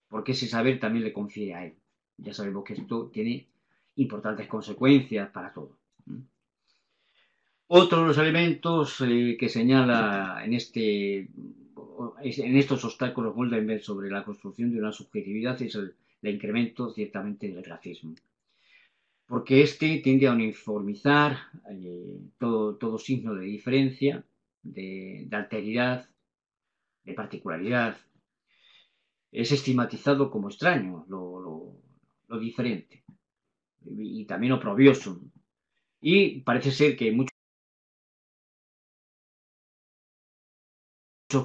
porque ese saber también le confiere a él. Ya sabemos que esto tiene importantes consecuencias para todo. Otro de los elementos que señala en estos obstáculos Goldenberg sobre la construcción de una subjetividad es el incremento ciertamente del racismo. Porque este tiende a uniformizar todo signo de diferencia, de alteridad, de particularidad. Es estigmatizado como extraño, lo diferente, y también oprobioso. Y parece ser que en muchos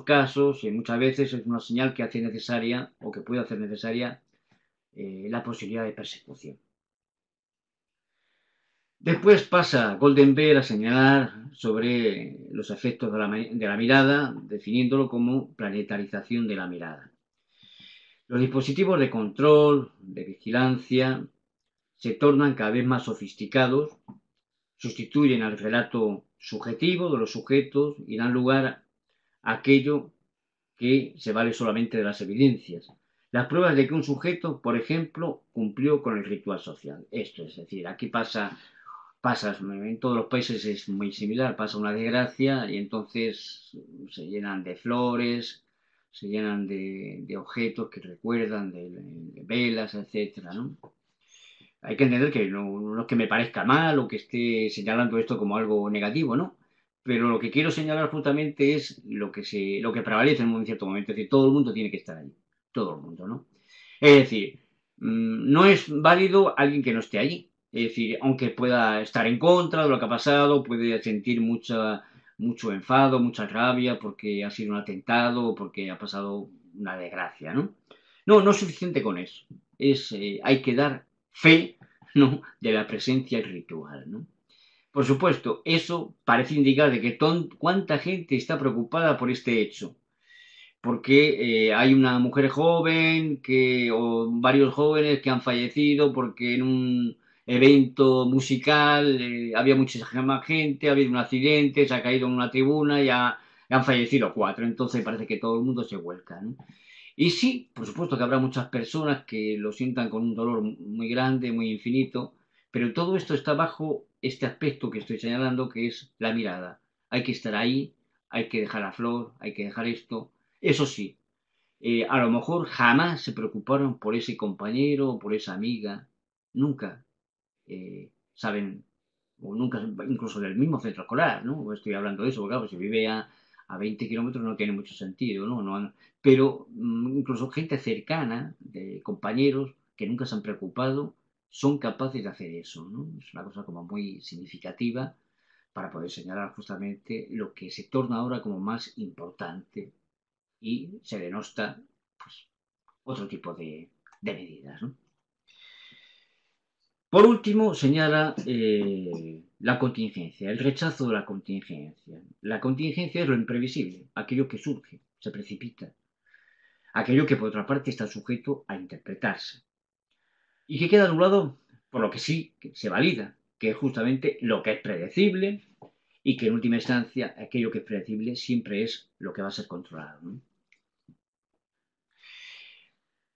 casos y muchas veces es una señal que hace necesaria o que puede hacer necesaria la posibilidad de persecución. Después pasa Goldenberg a señalar sobre los efectos de la mirada, definiéndolo como planetarización de la mirada. Los dispositivos de control, de vigilancia, se tornan cada vez más sofisticados, sustituyen al relato subjetivo de los sujetos y dan lugar a aquello que se vale solamente de las evidencias. Las pruebas de que un sujeto, por ejemplo, cumplió con el ritual social. Esto es decir, aquí pasa en todos los países es muy similar, pasa una desgracia y entonces se llenan de flores, se llenan de objetos que recuerdan, de velas, etcétera, ¿no? Hay que entender que no es que me parezca mal o que esté señalando esto como algo negativo, ¿no? Pero lo que quiero señalar justamente es lo que prevalece en un cierto momento. Es decir, todo el mundo tiene que estar ahí. Todo el mundo, ¿no? Es decir, no es válido alguien que no esté allí. Es decir, aunque pueda estar en contra de lo que ha pasado, puede sentir mucho enfado, mucha rabia porque ha sido un atentado o porque ha pasado una desgracia, ¿no? No es suficiente con eso. Hay que dar fe, ¿no?, de la presencia ritual, ¿no? Por supuesto, eso parece indicar de que cuánta gente está preocupada por este hecho, porque hay una mujer joven o varios jóvenes que han fallecido porque en un evento musical había muchísima gente, ha habido un accidente, se ha caído en una tribuna y han fallecido 4, entonces parece que todo el mundo se vuelca, ¿no? Y sí, por supuesto que habrá muchas personas que lo sientan con un dolor muy grande, muy infinito, pero todo esto está bajo este aspecto que estoy señalando, que es la mirada. Hay que estar ahí, hay que dejar la flor, hay que dejar esto. Eso sí, a lo mejor jamás se preocuparon por ese compañero o por esa amiga. Nunca saben, o nunca, incluso del mismo centro escolar, ¿no? Estoy hablando de eso, porque claro, si vive a 20 kilómetros no tiene mucho sentido, ¿no? Pero incluso gente cercana, de compañeros que nunca se han preocupado, son capaces de hacer eso, ¿no? Es una cosa como muy significativa para poder señalar justamente lo que se torna ahora como más importante y se denosta, pues, otro tipo de medidas, ¿no? Por último, señala la contingencia, el rechazo de la contingencia. La contingencia es lo imprevisible, aquello que surge, se precipita, aquello que por otra parte está sujeto a interpretarse y que queda anulado por lo que sí que se valida, que es justamente lo que es predecible y que en última instancia aquello que es predecible siempre es lo que va a ser controlado, ¿no?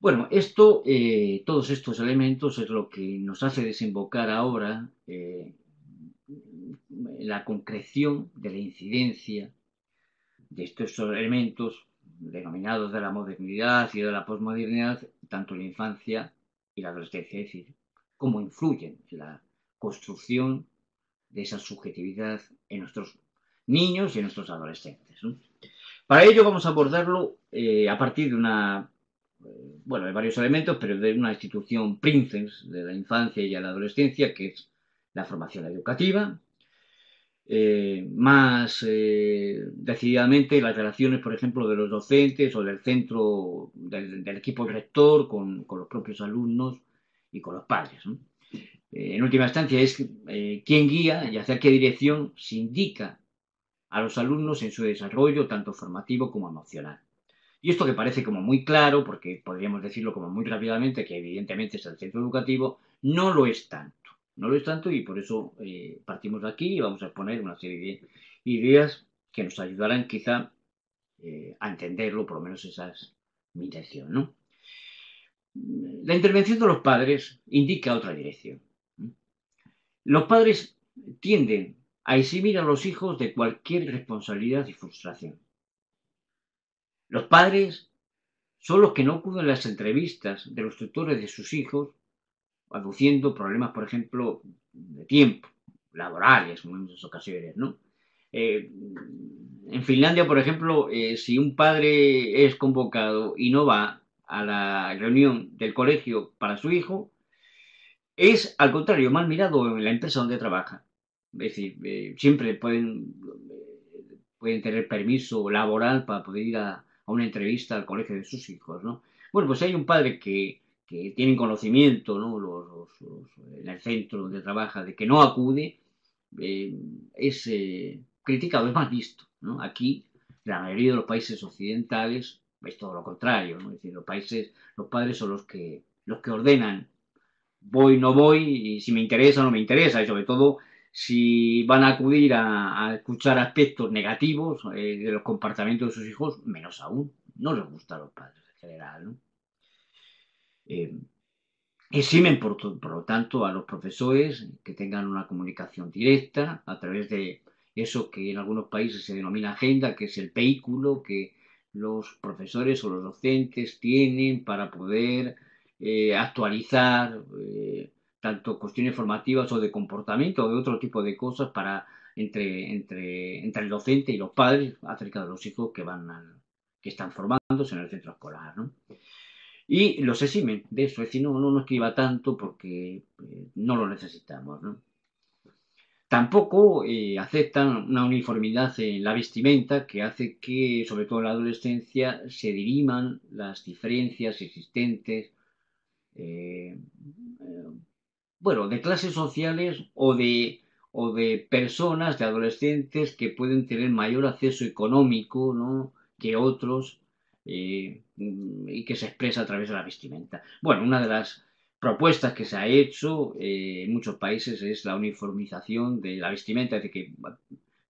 Bueno, todos estos elementos es lo que nos hace desembocar ahora la concreción de la incidencia de estos elementos denominados de la modernidad y de la posmodernidad, tanto en la infancia y la adolescencia, es decir, cómo influyen en la construcción de esa subjetividad en nuestros niños y en nuestros adolescentes, ¿no? Para ello vamos a abordarlo a partir de bueno, de varios elementos, pero de una institución princeps de la infancia y a la adolescencia, que es la formación educativa, más decididamente las relaciones, por ejemplo, de los docentes o del centro, del equipo rector con los propios alumnos y con los padres, ¿no? En última instancia es quién guía y hacia qué dirección se indica a los alumnos en su desarrollo, tanto formativo como emocional. Y esto que parece como muy claro, porque podríamos decirlo como muy rápidamente, que evidentemente es el centro educativo, no lo es tanto. No lo es tanto y por eso partimos de aquí y vamos a exponer una serie de ideas que nos ayudarán quizá a entenderlo, por lo menos esa es mi intención, ¿no? La intervención de los padres indica otra dirección. Los padres tienden a eximir a los hijos de cualquier responsabilidad y frustración. Los padres son los que no acuden a las entrevistas de los tutores de sus hijos, aduciendo problemas, por ejemplo, de tiempo, laborales, en muchas ocasiones, ¿no? Eh, en Finlandia, por ejemplo, si un padre es convocado y no va a la reunión del colegio para su hijo, es, al contrario, mal mirado en la empresa donde trabaja. Es decir, siempre pueden tener permiso laboral para poder ir a una entrevista al colegio de sus hijos, ¿no? Bueno, pues hay un padre que tiene conocimiento, ¿no? En el centro donde trabaja, de que no acude, es criticado, es más visto, ¿no? Aquí, la mayoría de los países occidentales es todo lo contrario, ¿no? Es decir, los padres son los que ordenan voy, no voy, y si me interesa o no me interesa, y sobre todo si van a acudir a escuchar aspectos negativos de los comportamientos de sus hijos, menos aún. No les gusta a los padres en general, ¿no? Eh, Eximen, por lo tanto, a los profesores que tengan una comunicación directa a través de eso que en algunos países se denomina agenda, que es el vehículo que los profesores o los docentes tienen para poder actualizar tanto cuestiones formativas o de comportamiento o de otro tipo de cosas entre el docente y los padres acerca de los hijos que están formándose en el centro escolar, ¿no? Y los eximen de eso, es decir, no escriba tanto porque no lo necesitamos, ¿no? Tampoco aceptan una uniformidad en la vestimenta que hace que, sobre todo en la adolescencia, se diriman las diferencias existentes, eh, eh, bueno, de clases sociales o de personas, de adolescentes que pueden tener mayor acceso económico, ¿no? Que otros y que se expresa a través de la vestimenta. Bueno, una de las propuestas que se ha hecho en muchos países es la uniformización de la vestimenta, es decir, que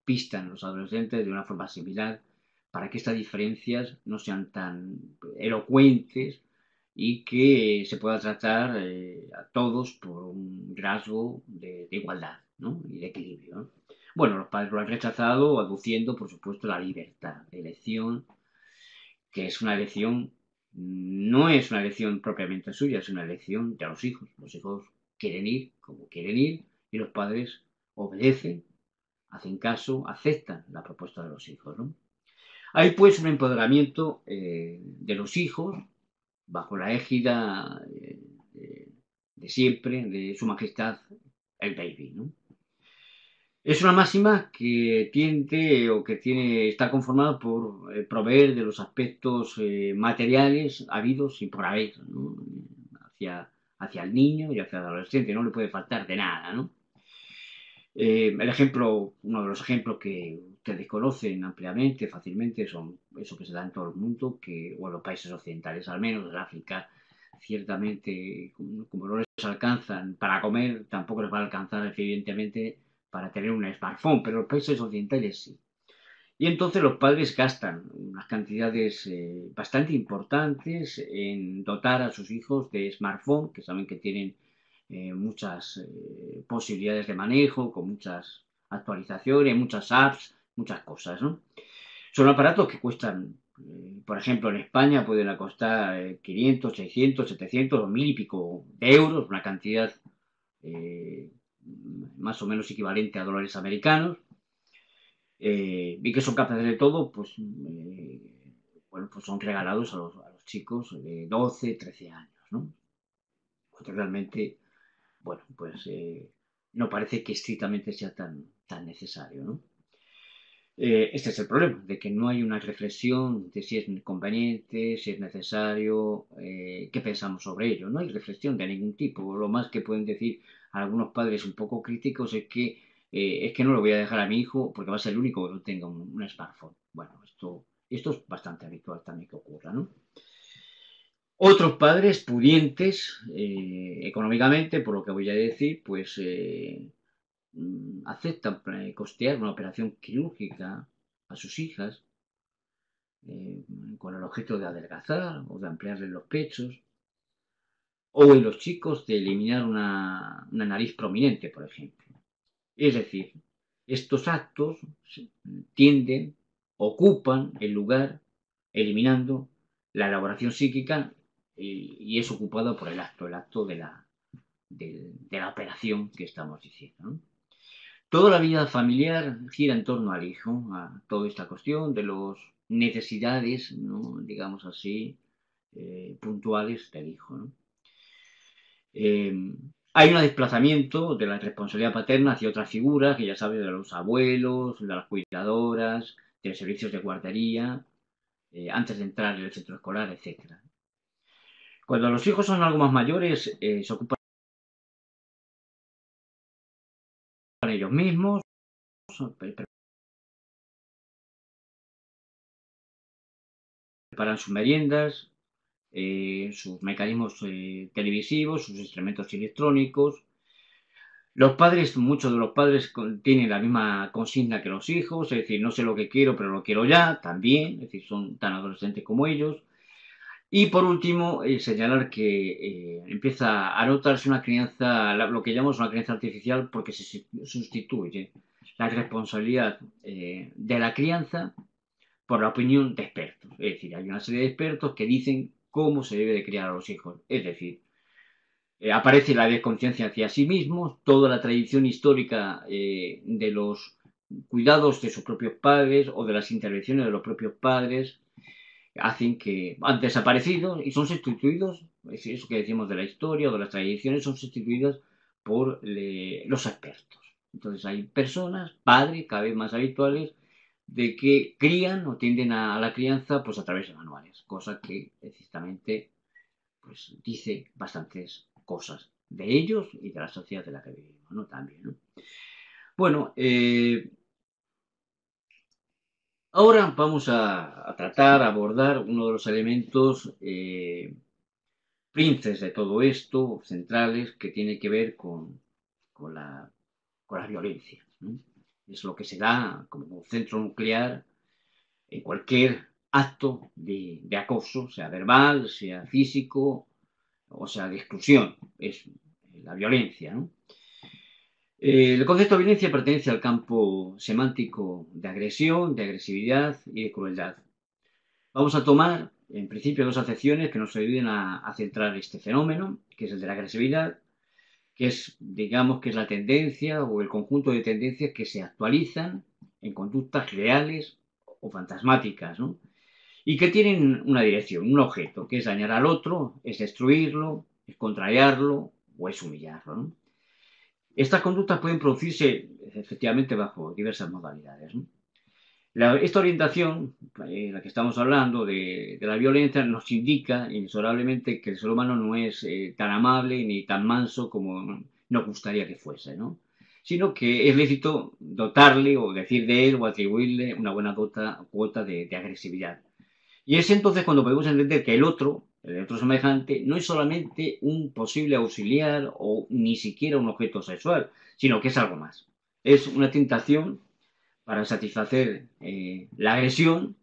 pistan los adolescentes de una forma similar para que estas diferencias no sean tan elocuentes y que se pueda tratar a todos por un rasgo de igualdad, ¿no? Y de equilibrio, ¿no? Bueno, los padres lo han rechazado, aduciendo, por supuesto, la libertad de elección, que es una elección, no es una elección propiamente suya, es una elección de los hijos. Los hijos quieren ir como quieren ir y los padres obedecen, hacen caso, aceptan la propuesta de los hijos, ¿no? Hay pues un empoderamiento de los hijos bajo la égida de siempre de Su Majestad el Baby, ¿no? Es una máxima que tiende o que está conformada por proveer de los aspectos materiales habidos y por haber, ¿no? Hacia el niño y hacia el adolescente, no le puede faltar de nada, ¿no? Uno de los ejemplos que ustedes conocen ampliamente, fácilmente, son eso que se da en todo el mundo, o en los países occidentales, al menos en África, ciertamente, como no les alcanzan para comer, tampoco les va a alcanzar, evidentemente, para tener un smartphone, pero los países occidentales sí. Y entonces los padres gastan unas cantidades bastante importantes en dotar a sus hijos de smartphone, que saben que tienen muchas posibilidades de manejo, con muchas actualizaciones, muchas apps, muchas cosas, ¿no? Son aparatos que cuestan, por ejemplo, en España pueden costar 500, 600, 700 o 1000 y pico de euros, una cantidad eh, más o menos equivalente a dólares americanos. y que son capaces de todo, pues, bueno, pues son regalados a los chicos de 12, 13 años, ¿no? Porque realmente, bueno, pues no parece que estrictamente sea tan necesario, ¿no? Este es el problema, de que no hay una reflexión de si es conveniente, si es necesario, qué pensamos sobre ello. No hay reflexión de ningún tipo. Lo más que pueden decir algunos padres un poco críticos es que no lo voy a dejar a mi hijo porque va a ser el único que no tenga un smartphone. Bueno, esto es bastante habitual también que ocurra, ¿no? Otros padres pudientes económicamente, por lo que voy a decir, pues aceptan costear una operación quirúrgica a sus hijas eh, con el objeto de adelgazar o de ampliarle los pechos, o en los chicos de eliminar una nariz prominente, por ejemplo. Es decir, estos actos tienden, ocupan el lugar, eliminando la elaboración psíquica y es ocupado por el acto de la operación que estamos diciendo, ¿no? Toda la vida familiar gira en torno al hijo, a toda esta cuestión de las necesidades, ¿no? Digamos así, puntuales del hijo, ¿no? Eh, Hay un desplazamiento de la responsabilidad paterna hacia otras figuras, que ya sabes, de los abuelos, de las cuidadoras, de los servicios de guardería, antes de entrar en el centro escolar, etcétera. Cuando los hijos son algo más mayores, se ocupan ellos mismos, preparan sus meriendas, sus mecanismos televisivos, sus instrumentos electrónicos. Los padres, muchos de los padres tienen la misma consigna que los hijos, es decir, no sé lo que quiero, pero lo quiero ya, también, es decir, son tan adolescentes como ellos. Y por último, señalar que empieza a notarse una crianza, lo que llamamos una crianza artificial, porque se sustituye la responsabilidad de la crianza por la opinión de expertos. Es decir, hay una serie de expertos que dicen cómo se debe de criar a los hijos. Es decir, aparece la desconciencia hacia sí mismos, toda la tradición histórica de los cuidados de sus propios padres o de las intervenciones de los propios padres hacen que han desaparecido y son sustituidos, es eso que decimos de la historia o de las tradiciones, son sustituidas por los expertos. Entonces hay personas, padres, cada vez más habituales, de que crían o tienden a la crianza pues a través de manuales, cosa que precisamente pues dice bastantes cosas de ellos y de la sociedad de la que vivimos, ¿no? También, ¿no? Bueno, ahora vamos a tratar, a abordar uno de los elementos princes de todo esto, centrales, que tiene que ver con la, con la violencia, ¿no? Es lo que se da como centro nuclear en cualquier acto de acoso, sea verbal, sea físico, o sea de exclusión. Es la violencia, ¿no? El concepto de violencia pertenece al campo semántico de agresión, de agresividad y de crueldad. Vamos a tomar, en principio, dos acepciones que nos ayuden a centrar este fenómeno, que es el de la agresividad, que es, digamos, que es la tendencia o el conjunto de tendencias que se actualizan en conductas reales o fantasmáticas, ¿no? Y que tienen una dirección, un objeto, que es dañar al otro, es destruirlo, es contrariarlo o es humillarlo, ¿no? Estas conductas pueden producirse efectivamente bajo diversas modalidades, ¿no? Esta orientación, la que estamos hablando de la violencia, nos indica inexorablemente que el ser humano no es tan amable ni tan manso como nos gustaría que fuese, ¿no? Sino que es lícito dotarle o decir de él o atribuirle una buena cuota de agresividad. Y es entonces cuando podemos entender que el otro semejante, no es solamente un posible auxiliar o ni siquiera un objeto sexual, sino que es algo más. Es una tentación para satisfacer la agresión.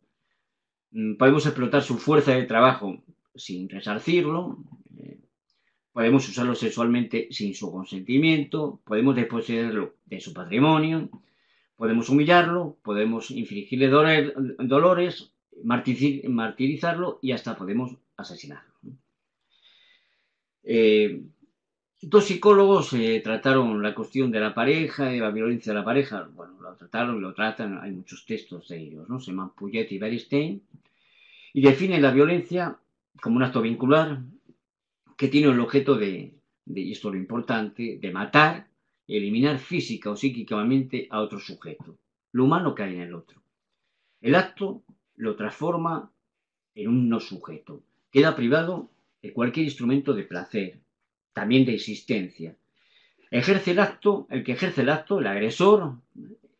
Podemos explotar su fuerza de trabajo sin resarcirlo, podemos usarlo sexualmente sin su consentimiento, podemos desposeerlo de su patrimonio, podemos humillarlo, podemos infligirle dolores, martirizarlo y hasta podemos asesinarlo. Eh, Dos psicólogos trataron la cuestión de la pareja y la violencia de la pareja. Bueno, lo trataron y lo tratan, hay muchos textos de ellos, ¿no? Se llaman Puget y Bernstein, y definen la violencia como un acto vincular que tiene el objeto y esto es lo importante, de matar, eliminar física o psíquicamente a otro sujeto, lo humano que hay en el otro. El acto lo transforma en un no sujeto, queda privado de cualquier instrumento de placer, también de existencia. Ejerce el acto, el que ejerce el acto, el agresor,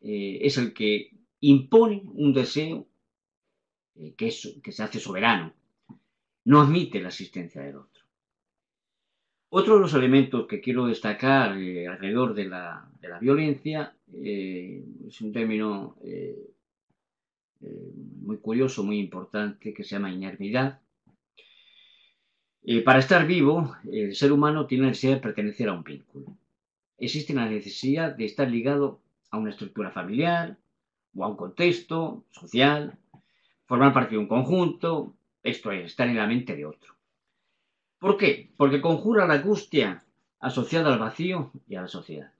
es el que impone un deseo que se hace soberano, no admite la existencia del otro. Otro de los elementos que quiero destacar alrededor de la violencia es un término muy curioso, muy importante, que se llama inermidad. Para estar vivo, el ser humano tiene la necesidad de pertenecer a un vínculo. Existe la necesidad de estar ligado a una estructura familiar o a un contexto social, formar parte de un conjunto, esto es, estar en la mente de otro. ¿Por qué? Porque conjura la angustia asociada al vacío y a la sociedad.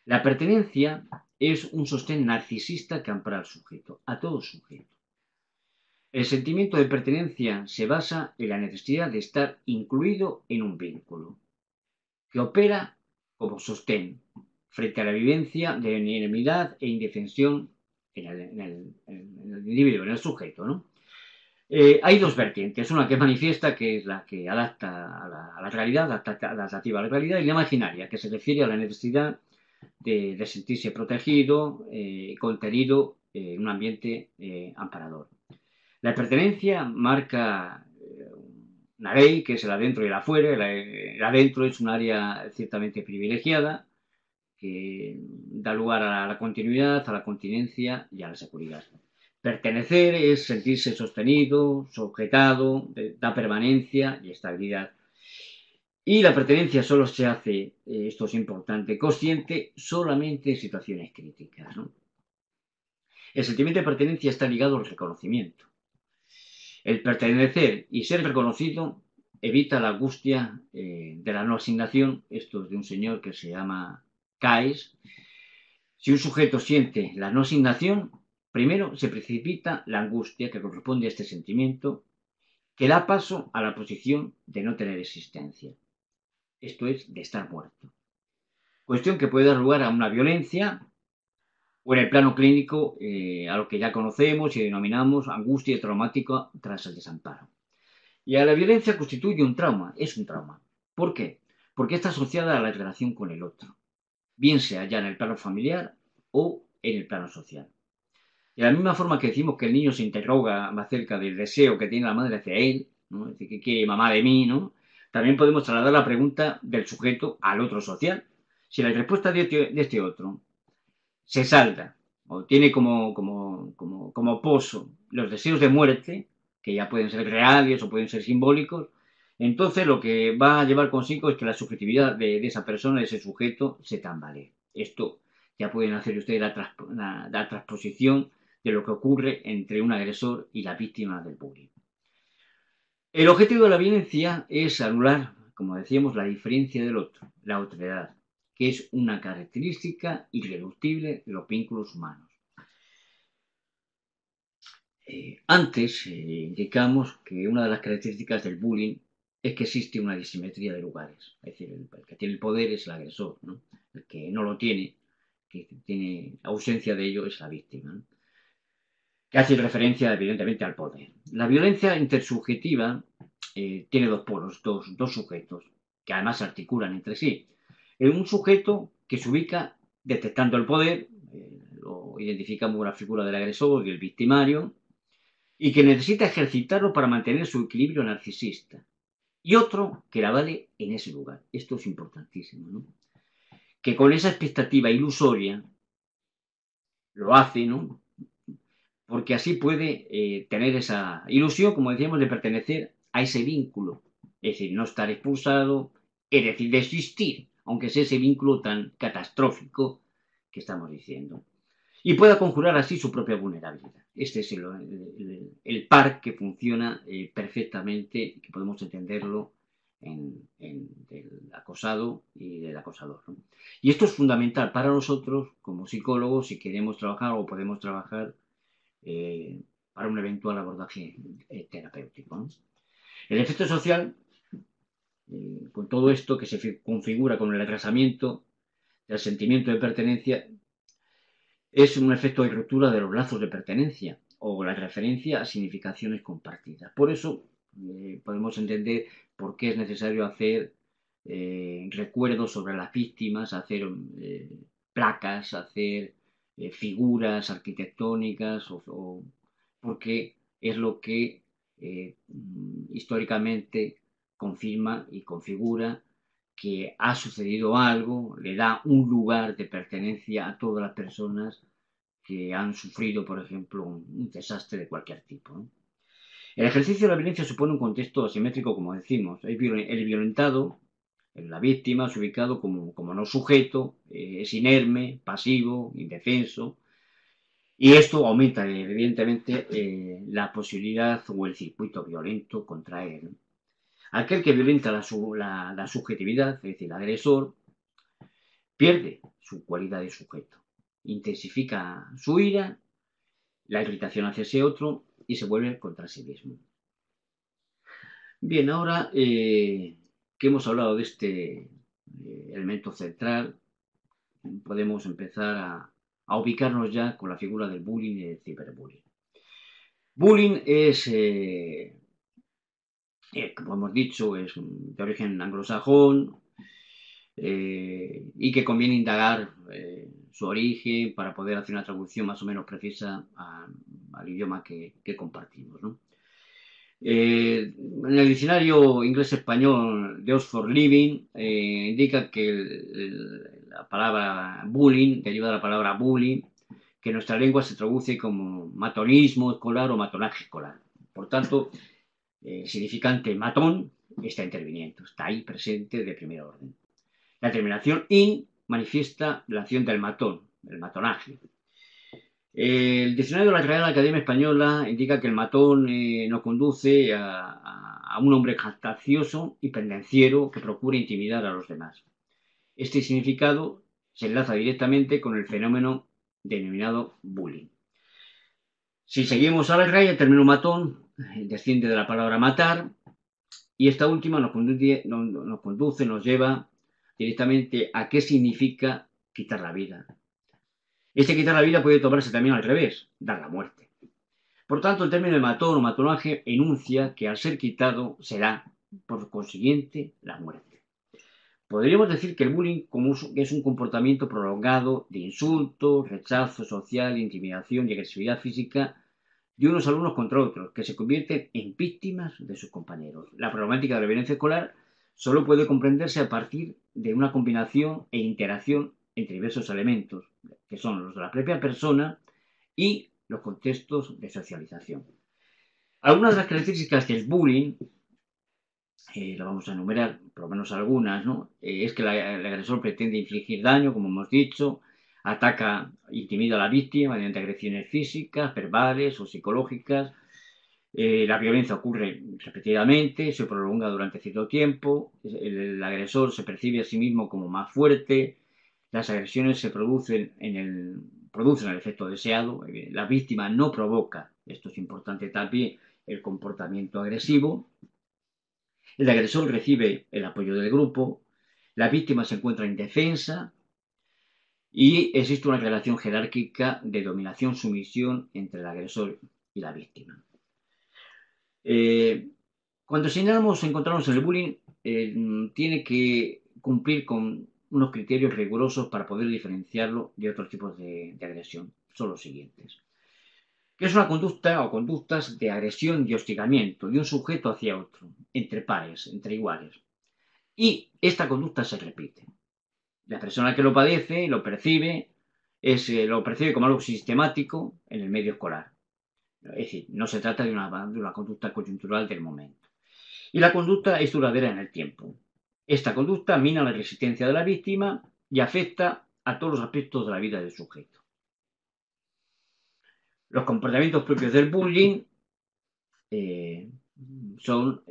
La pertenencia es un sostén narcisista que ampara al sujeto, a todo sujeto. El sentimiento de pertenencia se basa en la necesidad de estar incluido en un vínculo, que opera como sostén frente a la vivencia de enemidad e indefensión en el individuo, en el sujeto, ¿no? Hay dos vertientes, una que es manifiesta, que es la que adapta a la realidad, adaptativa a la realidad, y la imaginaria, que se refiere a la necesidad de sentirse protegido, contenido en un ambiente amparador. La pertenencia marca una ley que es el adentro y el afuera. El adentro es un área ciertamente privilegiada que da lugar a la continuidad, a la continencia y a la seguridad. Pertenecer es sentirse sostenido, sujetado, da permanencia y estabilidad. Y la pertenencia solo se hace, esto es importante, consciente solamente en situaciones críticas, ¿no? El sentimiento de pertenencia está ligado al reconocimiento. El pertenecer y ser reconocido evita la angustia de la no asignación. Esto es de un señor que se llama Caes. Si un sujeto siente la no asignación, primero se precipita la angustia que corresponde a este sentimiento, que da paso a la posición de no tener existencia. Esto es de estar muerto. Cuestión que puede dar lugar a una violencia o en el plano clínico a lo que ya conocemos y denominamos angustia traumática tras el desamparo. Y a la violencia constituye un trauma, es un trauma. ¿Por qué? Porque está asociada a la relación con el otro, bien sea ya en el plano familiar o en el plano social. De la misma forma que decimos que el niño se interroga acerca del deseo que tiene la madre hacia él, ¿no? Es decir, ¿qué quiere mamá de mí? ¿No? También podemos trasladar la pregunta del sujeto al otro social. Si la respuesta de este otro se salda o tiene como pozo los deseos de muerte, que ya pueden ser reales o pueden ser simbólicos, entonces lo que va a llevar consigo es que la subjetividad de esa persona, de ese sujeto, se tambalee. Esto ya pueden hacer ustedes la transposición de lo que ocurre entre un agresor y la víctima del bullying. El objetivo de la violencia es anular, como decíamos, la diferencia del otro, la otredad, que es una característica irreductible de los vínculos humanos. Antes indicamos que una de las características del bullying es que existe una disimetría de lugares. Es decir, el que tiene el poder es el agresor, ¿no? El que no lo tiene, que tiene ausencia de ello, es la víctima, ¿no? Que hace referencia evidentemente al poder. La violencia intersubjetiva tiene dos polos, dos sujetos, que además se articulan entre sí. Un sujeto que se ubica detectando el poder, lo identificamos con la figura del agresor y el victimario, y que necesita ejercitarlo para mantener su equilibrio narcisista. Y otro que la vale en ese lugar. Esto es importantísimo, ¿no? Que con esa expectativa ilusoria lo hace, ¿no? Porque así puede tener esa ilusión, como decíamos, de pertenecer a ese vínculo. Es decir, no estar expulsado, es decir, de existir, aunque sea ese vínculo tan catastrófico que estamos diciendo. Y pueda conjurar así su propia vulnerabilidad. Este es el par que funciona perfectamente, que podemos entenderlo del acosado y del acosador, ¿no? Y esto es fundamental para nosotros como psicólogos si queremos trabajar o podemos trabajar eh, para un eventual abordaje terapéutico, ¿no? El efecto social, con todo esto que se configura con el atrasamiento del sentimiento de pertenencia, es un efecto de ruptura de los lazos de pertenencia o la referencia a significaciones compartidas. Por eso podemos entender por qué es necesario hacer recuerdos sobre las víctimas, hacer placas, hacer figuras arquitectónicas, porque es lo que históricamente confirma y configura que ha sucedido algo, le da un lugar de pertenencia a todas las personas que han sufrido, por ejemplo, un desastre de cualquier tipo, ¿no? El ejercicio de la violencia supone un contexto asimétrico, como decimos. El violentado, la víctima, es ubicado como no sujeto, es inerme, pasivo, indefenso, y esto aumenta, evidentemente, la posibilidad o el circuito violento contra él, ¿no? Aquel que violenta la subjetividad, es decir, el agresor, pierde su cualidad de sujeto, intensifica su ira, la irritación hacia ese otro y se vuelve contra sí mismo. Bien, ahora que hemos hablado de este elemento central, podemos empezar a ubicarnos ya con la figura del bullying y del ciberbullying. Bullying es, como hemos dicho, es de origen anglosajón, y que conviene indagar su origen para poder hacer una traducción más o menos precisa al idioma que compartimos, ¿no? En el diccionario inglés-español de Oxford Living indica que la palabra bullying deriva de la palabra bullying, que en nuestra lengua se traduce como matonismo escolar o matonaje escolar. Por tanto, el significante matón está interviniendo, está ahí presente de primer orden. La terminación in manifiesta la acción del matón, el matonaje. El diccionario de la Real Academia Española indica que el matón nos conduce a un hombre jactancioso y pendenciero que procura intimidar a los demás. Este significado se enlaza directamente con el fenómeno denominado bullying. Si seguimos a la raya, el término matón desciende de la palabra matar y esta última nos lleva directamente a qué significa quitar la vida. Este quitar la vida puede tomarse también al revés, dar la muerte. Por tanto, el término de matón o matonaje enuncia que al ser quitado será, por consiguiente, la muerte. Podríamos decir que el bullying es un comportamiento prolongado de insultos, rechazo social, intimidación y agresividad física de unos alumnos contra otros, que se convierten en víctimas de sus compañeros. La problemática de la violencia escolar solo puede comprenderse a partir de una combinación e interacción entre diversos elementos, que son los de la propia persona y los contextos de socialización. Algunas de las características del bullying, lo vamos a enumerar, por lo menos algunas, ¿no? Es que el agresor pretende infligir daño, como hemos dicho, ataca, intimida a la víctima mediante agresiones físicas, verbales o psicológicas. La violencia ocurre repetidamente, se prolonga durante cierto tiempo, el agresor se percibe a sí mismo como más fuerte, las agresiones se producen producen el efecto deseado, la víctima no provoca, esto es importante también, el comportamiento agresivo, el agresor recibe el apoyo del grupo, la víctima se encuentra indefensa y existe una relación jerárquica de dominación-sumisión entre el agresor y la víctima. Cuando señalamos encontrarnos en el bullying, tiene que cumplir con unos criterios rigurosos para poder diferenciarlo de otros tipos de agresión. Son los siguientes. Que es una conducta o conductas de agresión y hostigamiento de un sujeto hacia otro, entre pares, entre iguales. Y esta conducta se repite. La persona que lo padece lo percibe como algo sistemático en el medio escolar. Es decir, no se trata de una conducta coyuntural del momento. Y la conducta es duradera en el tiempo. Esta conducta mina la resistencia de la víctima y afecta a todos los aspectos de la vida del sujeto. Los comportamientos propios del bullying son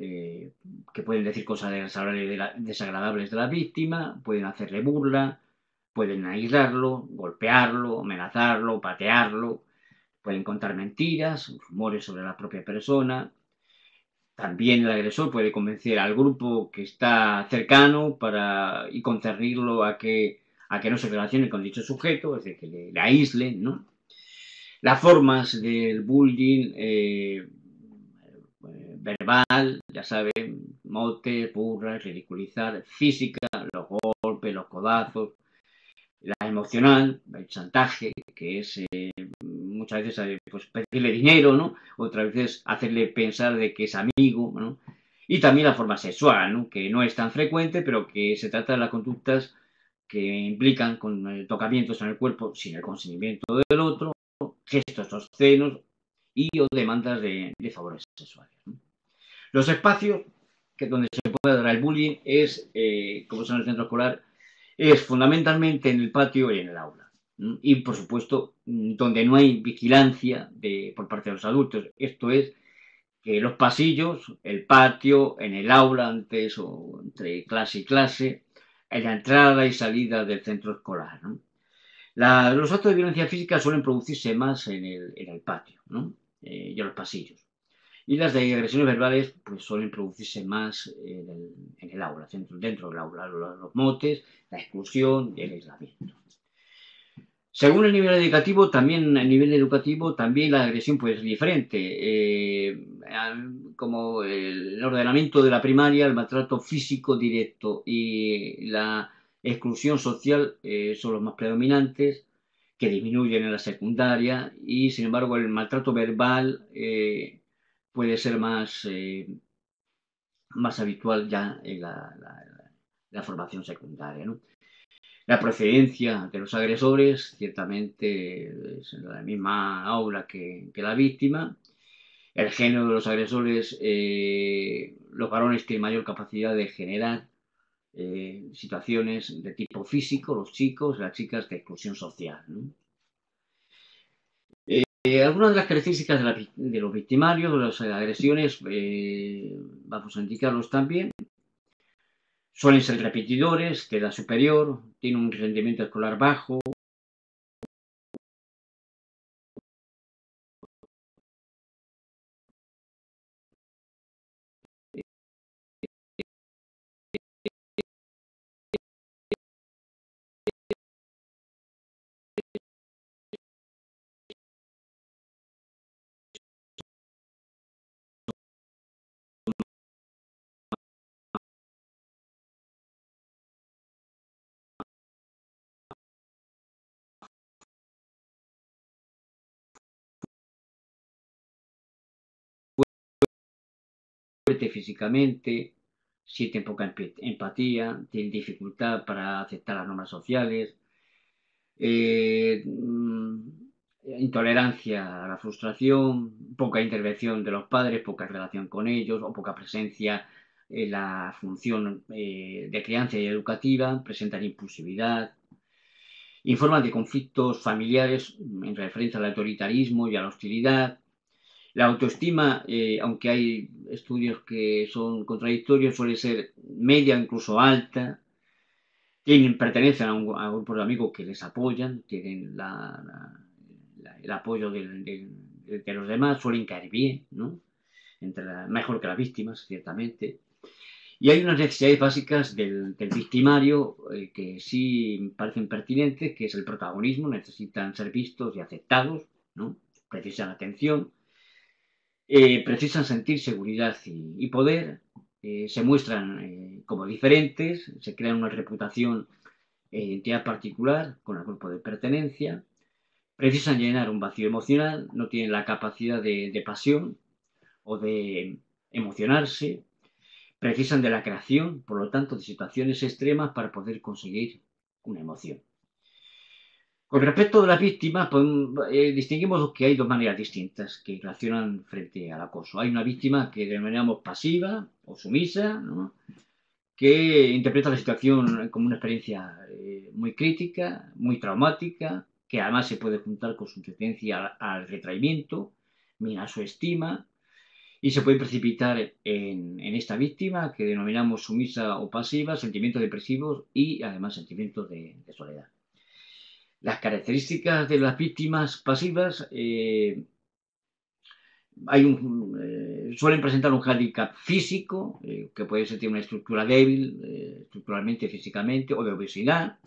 que pueden decir cosas desagradables de la víctima, pueden hacerle burla, pueden aislarlo, golpearlo, amenazarlo, patearlo, pueden contar mentiras, rumores sobre la propia persona. También el agresor puede convencer al grupo que está cercano y concernirlo a que no se relacione con dicho sujeto, es decir, que le aíslen, ¿no? Las formas del bullying verbal, ya saben, motes, burlas, ridiculizar, física, los golpes, los codazos, la emocional, el chantaje, que es muchas veces pues, pedirle dinero, ¿no? Otras veces hacerle pensar de que es amigo, ¿no? Y también la forma sexual, ¿no? Que no es tan frecuente, pero que se trata de las conductas que implican con tocamientos en el cuerpo sin el consentimiento del otro, gestos obscenos y o demandas de favores sexuales, ¿no? Los espacios donde se puede dar el bullying es, como son el centro escolar, es fundamentalmente en el patio y en el aula. Y, por supuesto, donde no hay vigilancia por parte de los adultos. Esto es que los pasillos, el patio, en el aula antes o entre clase y clase, en la entrada y salida del centro escolar, ¿no? Los actos de violencia física suelen producirse más en el patio, ¿no? Y en los pasillos. Y las de agresiones verbales pues suelen producirse más en el aula, dentro del aula, los motes, la exclusión y el aislamiento. Según el nivel educativo, también la agresión puede ser diferente. Como el ordenamiento de la primaria, el maltrato físico directo y la exclusión social son los más predominantes, que disminuyen en la secundaria, y sin embargo el maltrato verbal puede ser más habitual ya en la formación secundaria, ¿no? La procedencia de los agresores, ciertamente, es en la misma aula que la víctima. El género de los agresores, los varones tienen mayor capacidad de generar situaciones de tipo físico, los chicos, las chicas de exclusión social, ¿no? Algunas de las características de los victimarios, de las agresiones, vamos a indicarlos también. Suelen ser repetidores, de edad superior, tienen un rendimiento escolar bajo, fuerte físicamente, sienten poca empatía, tienen dificultad para aceptar las normas sociales, eh, intolerancia a la frustración, poca intervención de los padres, poca relación con ellos o poca presencia en la función de crianza y educativa, presentan impulsividad, informan de conflictos familiares en referencia al autoritarismo y a la hostilidad. La autoestima, aunque hay estudios que son contradictorios, suele ser media o incluso alta. Pertenecen a un grupo de amigos que les apoyan, tienen el apoyo de los demás, suelen caer bien, ¿no? Mejor que las víctimas, ciertamente. Y hay unas necesidades básicas del victimario que sí parecen pertinentes, que es el protagonismo, necesitan ser vistos y aceptados, ¿no? Precisan atención, precisan sentir seguridad y poder, se muestran como diferentes, se crean una reputación e identidad particular con el grupo de pertenencia, precisan llenar un vacío emocional, no tienen la capacidad de pasión o de emocionarse, precisan de la creación, por lo tanto, de situaciones extremas para poder conseguir una emoción. Con respecto de las víctimas, distinguimos que hay dos maneras distintas que reaccionan frente al acoso. Hay una víctima que denominamos pasiva o sumisa, ¿no? Que interpreta la situación como una experiencia muy crítica, muy traumática, que además se puede juntar con su tendencia al retraimiento, mina su estima, y se puede precipitar en esta víctima que denominamos sumisa o pasiva, sentimientos depresivos y además sentimientos de soledad. Las características de las víctimas pasivas suelen presentar un hándicap físico, que puede ser tiene una estructura débil, estructuralmente, físicamente, o de obesidad.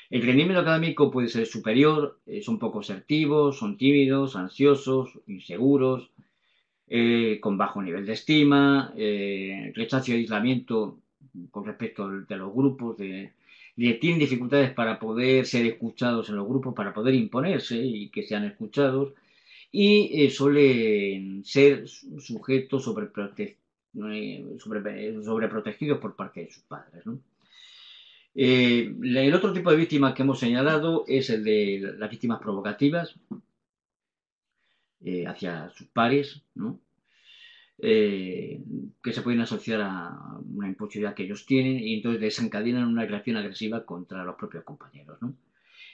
El rendimiento académico puede ser superior, son poco asertivos, son tímidos, ansiosos, inseguros, con bajo nivel de estima, rechazo y aislamiento con respecto de los grupos, tienen dificultades para poder ser escuchados en los grupos, para poder imponerse y que sean escuchados, y suelen ser sujetos sobreprotegidos por parte de sus padres, ¿no? El otro tipo de víctimas que hemos señalado es el de las víctimas provocativas hacia sus pares, ¿no? eh, que se pueden asociar a una imposibilidad que ellos tienen y entonces desencadenan una reacción agresiva contra los propios compañeros, ¿no?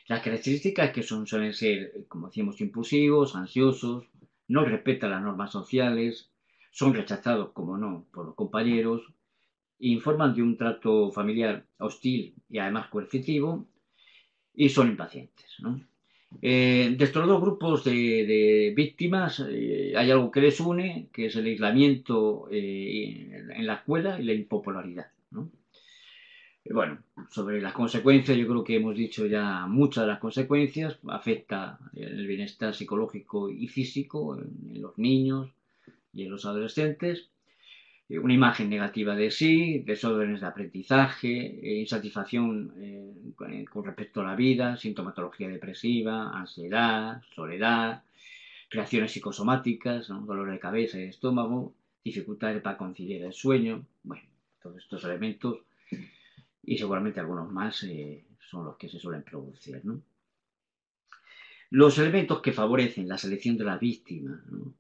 Las características que suelen ser, como decíamos, impulsivos, ansiosos, no respetan las normas sociales, son rechazados, como no, por los compañeros, informan de un trato familiar hostil y además coercitivo y son impacientes, ¿no? De estos dos grupos de víctimas hay algo que les une, que es el aislamiento en la escuela y la impopularidad, ¿no? Bueno, sobre las consecuencias, yo creo que hemos dicho ya muchas de las consecuencias. Afecta el bienestar psicológico y físico en los niños y en los adolescentes. Una imagen negativa de sí, desórdenes de aprendizaje, insatisfacción con respecto a la vida, sintomatología depresiva, ansiedad, soledad, reacciones psicosomáticas, ¿no? Dolor de cabeza y de estómago, dificultades para conciliar el sueño. Bueno, todos estos elementos y seguramente algunos más son los que se suelen producir, ¿no? Los elementos que favorecen la selección de la víctima, ¿no?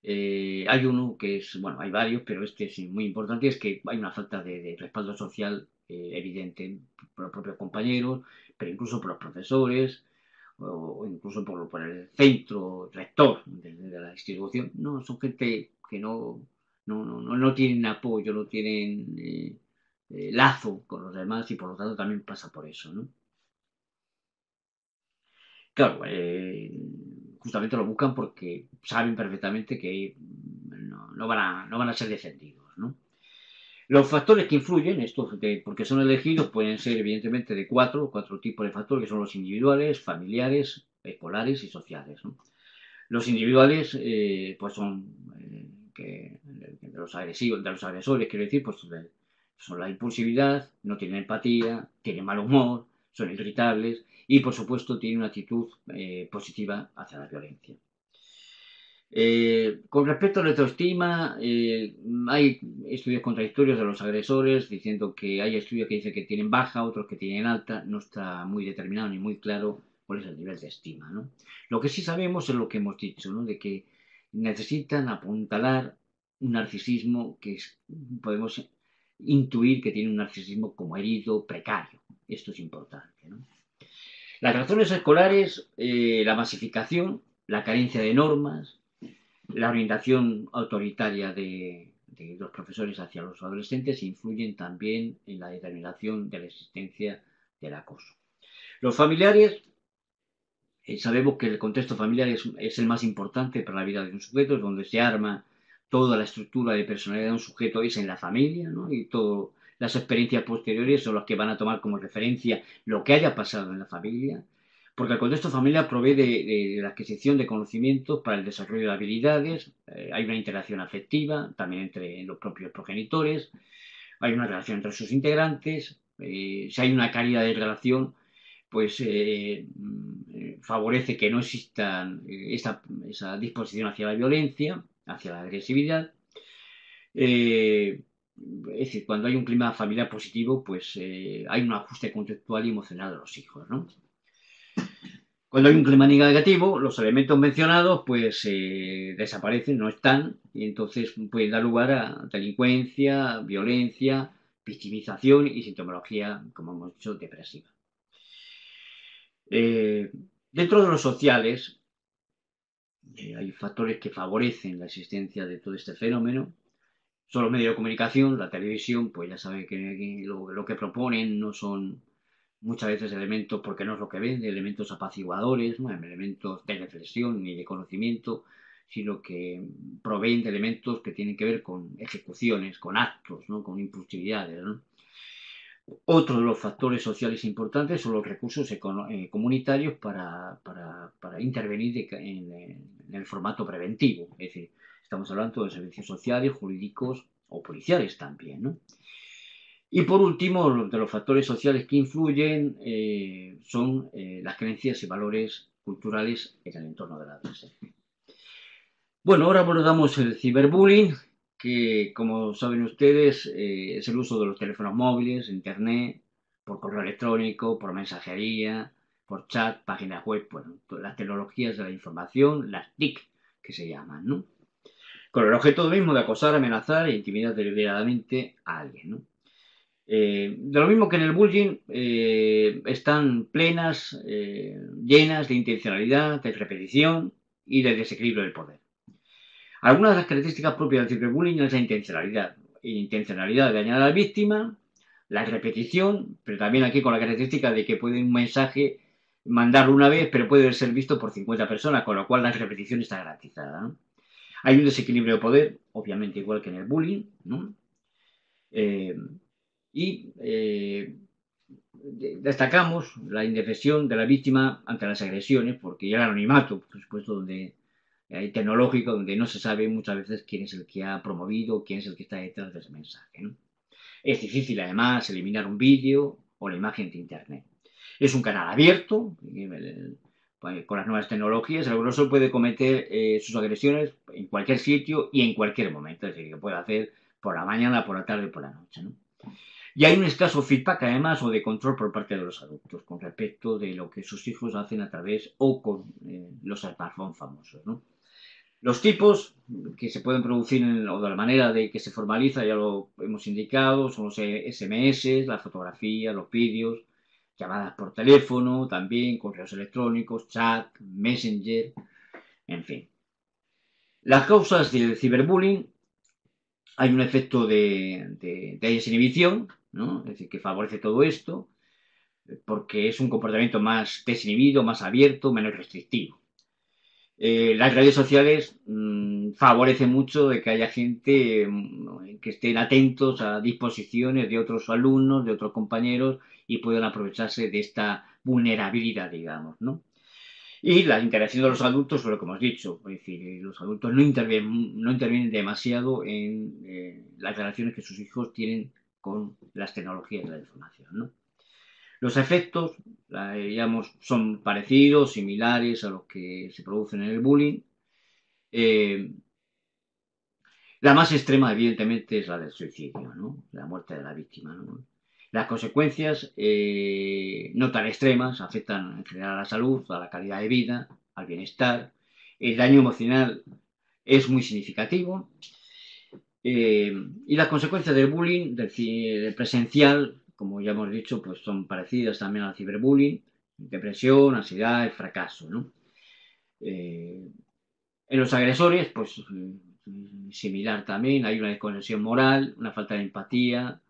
Hay uno que es, bueno, hay varios, pero este es muy importante, es que hay una falta de respaldo social evidente por los propios compañeros, pero incluso por los profesores o incluso por el centro rector de la institución. No, son gente que no tienen apoyo, no tienen lazo con los demás y por lo tanto también pasa por eso, ¿no? Claro, justamente lo buscan porque saben perfectamente que no van a ser defendidos, ¿no? Los factores que influyen, porque son elegidos, pueden ser evidentemente de cuatro tipos de factores, que son los individuales, familiares, escolares y sociales, ¿no? Los individuales, pues son de los agresivos, de los agresores, quiero decir, pues son la impulsividad, no tienen empatía, tienen mal humor, son irritables y, por supuesto, tienen una actitud positiva hacia la violencia. Con respecto a la autoestima, hay estudios contradictorios de los agresores diciendo que hay estudios que dicen que tienen baja, otros que tienen alta, no está muy determinado ni muy claro cuál es el nivel de estima, ¿no? Lo que sí sabemos es lo que hemos dicho, ¿no? De que necesitan apuntalar un narcisismo podemos intuir que tiene un narcisismo como herido, precario. Esto es importante, ¿no? Las razones escolares, la masificación, la carencia de normas, la orientación autoritaria de los profesores hacia los adolescentes influyen también en la determinación de la existencia del acoso. Los familiares, sabemos que el contexto familiar es el más importante para la vida de un sujeto, es donde se arma toda la estructura de personalidad de un sujeto, es en la familia, ¿no? Y todas las experiencias posteriores son las que van a tomar como referencia lo que haya pasado en la familia, porque el contexto familiar provee de la adquisición de conocimientos para el desarrollo de habilidades, hay una interacción afectiva también entre los propios progenitores, hay una relación entre sus integrantes, si hay una calidad de relación, pues favorece que no exista esa disposición hacia la violencia, hacia la agresividad. Eh, es decir, cuando hay un clima familiar positivo, pues hay un ajuste conductual y emocional de los hijos, ¿no? Cuando hay un clima negativo, los elementos mencionados pues desaparecen, no están, y entonces pueden dar lugar a delincuencia, violencia, victimización y sintomología, como hemos dicho, depresiva. Eh, Dentro de los sociales, Hay factores que favorecen la existencia de todo este fenómeno. Son los medios de comunicación, la televisión, pues ya sabe que lo que proponen no son muchas veces elementos, porque no es lo que vende, elementos apaciguadores, ¿no? Elementos de reflexión ni de conocimiento, sino que proveen de elementos que tienen que ver con ejecuciones, con actos, ¿no? Con impulsividades, ¿no? Otro de los factores sociales importantes son los recursos comunitarios para intervenir en el formato preventivo. Es decir, estamos hablando de servicios sociales, jurídicos o policiales también, ¿no? Y por último, de los factores sociales que influyen son las creencias y valores culturales en el entorno de la adolescencia. Bueno, ahora abordamos el ciberbullying, que como saben ustedes es el uso de los teléfonos móviles, internet, por correo electrónico, por mensajería, por chat, páginas web, bueno, las tecnologías de la información, las TIC que se llaman, ¿no? Con el objeto mismo de acosar, amenazar e intimidar deliberadamente a alguien, ¿no? De lo mismo que en el bullying, están plenas, llenas de intencionalidad, de repetición y de desequilibrio del poder. Algunas de las características propias del ciberbullying es la intencionalidad de dañar a la víctima, la repetición, pero también aquí con la característica de que puede un mensaje mandarlo una vez, pero puede ser visto por 50 personas, con lo cual la repetición está garantizada, ¿no? Hay un desequilibrio de poder, obviamente igual que en el bullying, ¿no? Eh, y destacamos la indefensión de la víctima ante las agresiones, porque ya el anonimato, por supuesto, donde tecnológico, donde no se sabe muchas veces quién es el que ha promovido, quién es el que está detrás de ese mensaje, ¿no? Es difícil, además, eliminar un vídeo o la imagen de Internet. Es un canal abierto, con las nuevas tecnologías, el agresor puede cometer sus agresiones en cualquier sitio y en cualquier momento, es decir, que puede hacer por la mañana, por la tarde, por la noche, ¿no? Y hay un escaso feedback, además, o de control por parte de los adultos con respecto de lo que sus hijos hacen a través o con los smartphones famosos, ¿no? Los tipos que se pueden producir o de la manera de que se formaliza, ya lo hemos indicado, son los SMS, las fotografías, los vídeos, llamadas por teléfono, también correos electrónicos, chat, messenger, en fin. Las causas del ciberbullying: hay un efecto de desinhibición, ¿no? Es decir, que favorece todo esto, porque es un comportamiento más desinhibido, más abierto, menos restrictivo. Las redes sociales favorecen mucho de que haya gente que estén atentos a disposiciones de otros alumnos, de otros compañeros, y puedan aprovecharse de esta vulnerabilidad, digamos, ¿no? Y la interacción de los adultos, lo que hemos dicho, es decir, los adultos no intervienen demasiado en las relaciones que sus hijos tienen con las tecnologías de la información, ¿no? Los efectos, digamos, son parecidos, similares a los que se producen en el bullying. Eh, la más extrema, evidentemente, es la del suicidio, ¿no? La muerte de la víctima, ¿no? Las consecuencias, no tan extremas, afectan en general a la salud, a la calidad de vida, al bienestar. El daño emocional es muy significativo. Y las consecuencias del bullying, del presencial, como ya hemos dicho, pues son parecidas también al ciberbullying: depresión, ansiedad, fracaso, ¿no? Eh, en los agresores, pues similar también, hay una desconexión moral, una falta de empatía,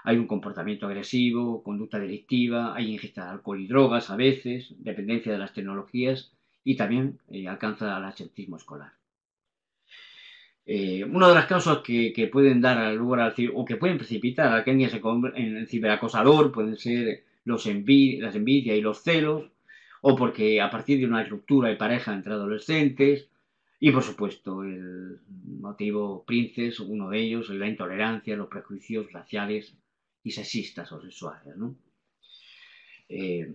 hay un comportamiento agresivo, conducta delictiva, hay ingesta de alcohol y drogas a veces, dependencia de las tecnologías y también alcanza al absentismo escolar. Una de las causas que pueden dar lugar o que pueden precipitar a que alguien se convierta en ciberacosador pueden ser las envidias y los celos, o porque a partir de una ruptura de pareja entre adolescentes, y por supuesto el motivo princes, uno de ellos, es la intolerancia, los prejuicios raciales y sexistas o sexuales, ¿no? Eh,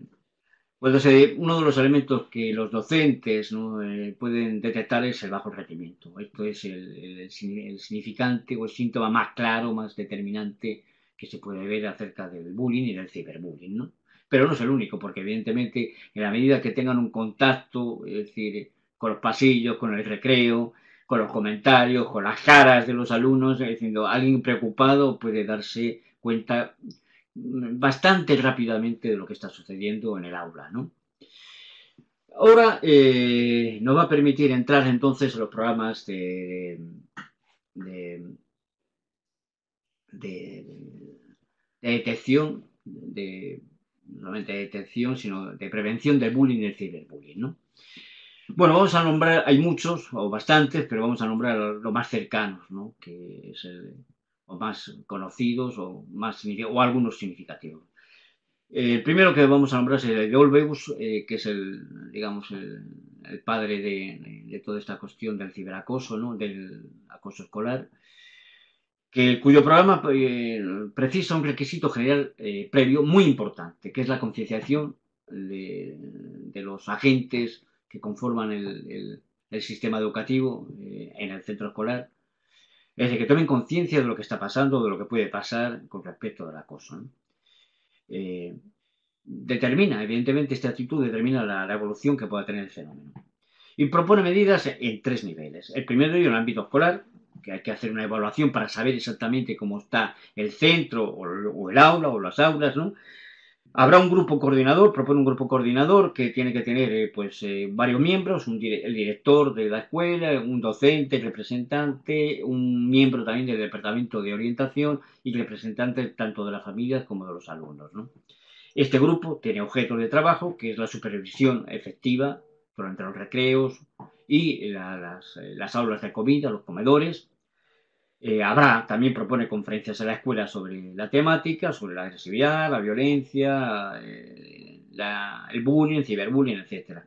Puede ser uno de los elementos que los docentes, ¿no? Pueden detectar es el bajo rendimiento. Esto es el significante o el síntoma más claro, más determinante que se puede ver acerca del bullying y del ciberbullying, ¿no? Pero no es el único, porque evidentemente en la medida que tengan un contacto, es decir, con los pasillos, con el recreo, con los comentarios, con las caras de los alumnos, es decir, alguien preocupado puede darse cuenta bastante rápidamente de lo que está sucediendo en el aula, ¿no? Ahora nos va a permitir entrar entonces en los programas de, de- de detección, no solamente de detección, sino de prevención del bullying y del ciberbullying, ¿no? Bueno, vamos a nombrar, hay muchos o bastantes, pero vamos a nombrar los más cercanos, ¿no? Que es o más conocidos o o algunos significativos. El primero que vamos a nombrar es el de Olveus, que es digamos, el padre de toda esta cuestión del ciberacoso, ¿no? Del acoso escolar, cuyo programa precisa un requisito general previo muy importante, que es la concienciación de los agentes que conforman el sistema educativo en el centro escolar, es decir, que tomen conciencia de lo que está pasando, de lo que puede pasar con respecto al acoso, ¿no? Eh, evidentemente, esta actitud determina la evolución que pueda tener el fenómeno. Y propone medidas en tres niveles. El primero de ello en el ámbito escolar, que hay que hacer una evaluación para saber exactamente cómo está el centro o el aula o las aulas, ¿no? Habrá un grupo coordinador, propone un grupo coordinador que tiene que tener varios miembros, el director de la escuela, un docente, representante, un miembro también del departamento de orientación y representantes tanto de las familias como de los alumnos, ¿no? Este grupo tiene objeto de trabajo, que es la supervisión efectiva durante los recreos y las aulas de comida, los comedores. También propone conferencias en la escuela sobre la temática, sobre la agresividad, la violencia, el bullying, el ciberbullying, etcétera.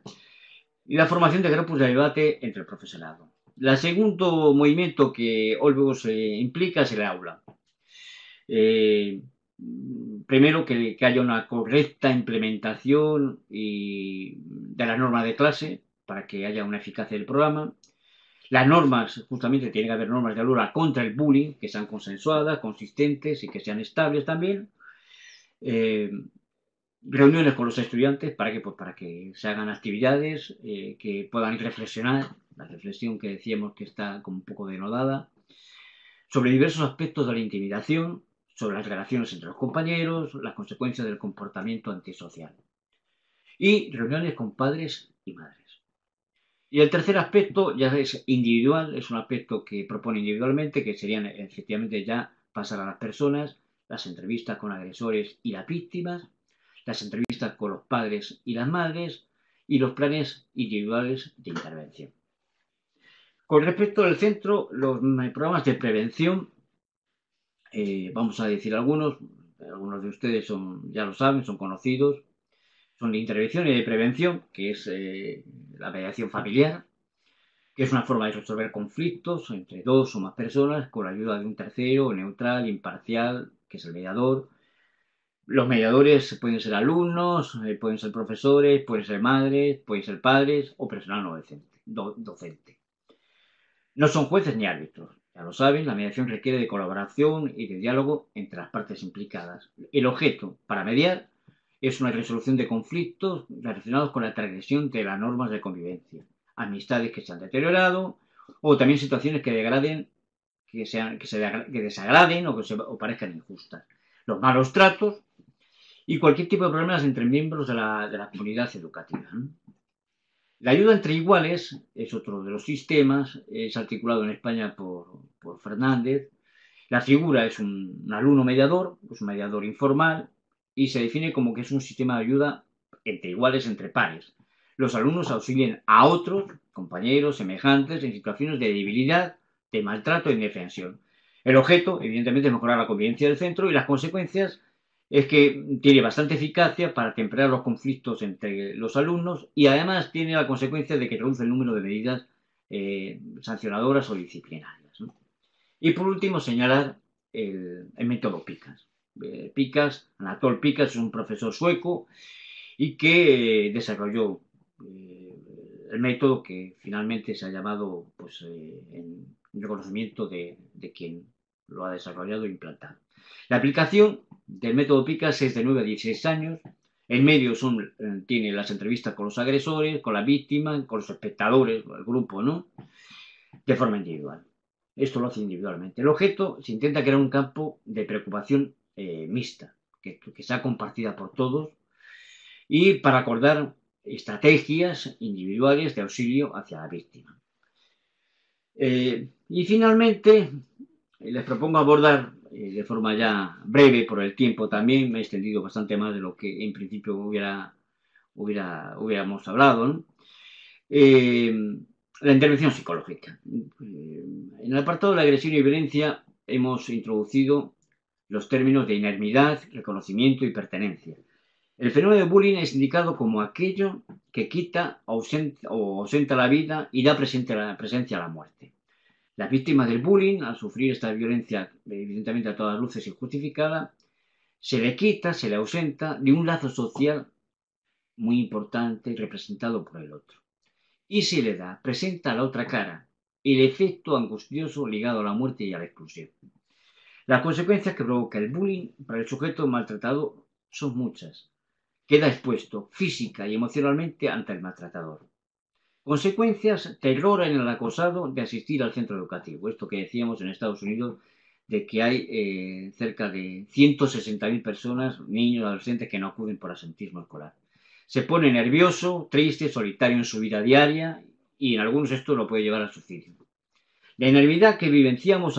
Y la formación de grupos de debate entre el profesorado. El segundo movimiento que Olvos implica es el aula. Eh, Primero, que haya una correcta implementación de las normas de clase para que haya una eficacia del programa. Las normas, justamente, tiene que haber normas de aula contra el bullying, que sean consensuadas, consistentes y que sean estables también. Eh, Reuniones con los estudiantes pues, para que se hagan actividades que puedan reflexionar, la reflexión que decíamos que está como un poco denodada, sobre diversos aspectos de la intimidación, sobre las relaciones entre los compañeros, las consecuencias del comportamiento antisocial. Y reuniones con padres y madres. Y el tercer aspecto ya es individual, es un aspecto que propone individualmente, que serían efectivamente ya pasar a las personas, las entrevistas con agresores y las víctimas, las entrevistas con los padres y las madres y los planes individuales de intervención. Con respecto al centro, los programas de prevención, vamos a decir algunos de ustedes ya lo saben, son conocidos, son de intervención y de prevención, que es la mediación familiar, que es una forma de resolver conflictos entre dos o más personas con la ayuda de un tercero, neutral, imparcial, que es el mediador. Los mediadores pueden ser alumnos, pueden ser profesores, pueden ser madres, pueden ser padres o personal no docente. No son jueces ni árbitros. Ya lo saben, la mediación requiere de colaboración y de diálogo entre las partes implicadas. El objeto para mediar es una resolución de conflictos relacionados con la transgresión de las normas de convivencia, amistades que se han deteriorado o también situaciones que degraden, que desagraden o parezcan injustas. Los malos tratos y cualquier tipo de problemas entre miembros de la comunidad educativa, ¿no? La ayuda entre iguales es otro de los sistemas, es articulado en España por Fernández. La figura es un alumno mediador, es un mediador informal, y se define como que es un sistema de ayuda entre iguales, entre pares. Los alumnos auxilian a otros, compañeros, semejantes, en situaciones de debilidad, de maltrato e indefensión. El objeto, evidentemente, es mejorar la convivencia del centro y las consecuencias es que tiene bastante eficacia para temperar los conflictos entre los alumnos y además tiene la consecuencia de que reduce el número de medidas sancionadoras o disciplinarias, ¿no? Y por último, señalar el método PICAS. Anatol Pikas es un profesor sueco y que desarrolló el método que finalmente se ha llamado pues, en reconocimiento de quien lo ha desarrollado e implantado. La aplicación del método PICAS es de 9 a 16 años. En medio tiene las entrevistas con los agresores, con la víctima, con los espectadores, el grupo, ¿no? De forma individual. Esto lo hace individualmente. El objeto se intenta crear un campo de preocupación mixta, que sea compartida por todos y para acordar estrategias individuales de auxilio hacia la víctima. Y finalmente, les propongo abordar de forma ya breve por el tiempo también, me he extendido bastante más de lo que en principio hubiéramos hablado, ¿no? La intervención psicológica. En el apartado de la agresión y violencia hemos introducido los términos de inermidad, reconocimiento y pertenencia. El fenómeno de bullying es indicado como aquello que quita o ausenta la vida y da presencia a la muerte. Las víctimas del bullying, al sufrir esta violencia evidentemente a todas luces injustificada, se le quita, se le ausenta de un lazo social muy importante representado por el otro. Y se le da, presenta la otra cara, el efecto angustioso ligado a la muerte y a la exclusión. Las consecuencias que provoca el bullying para el sujeto maltratado son muchas. Queda expuesto física y emocionalmente ante el maltratador. Consecuencias, terror en el acosado de asistir al centro educativo. Esto que decíamos en Estados Unidos, de que hay cerca de 160.000 personas, niños, adolescentes, que no acuden por asentismo escolar. Se pone nervioso, triste, solitario en su vida diaria y en algunos esto lo puede llevar al suicidio. La inermidad que vivenciamos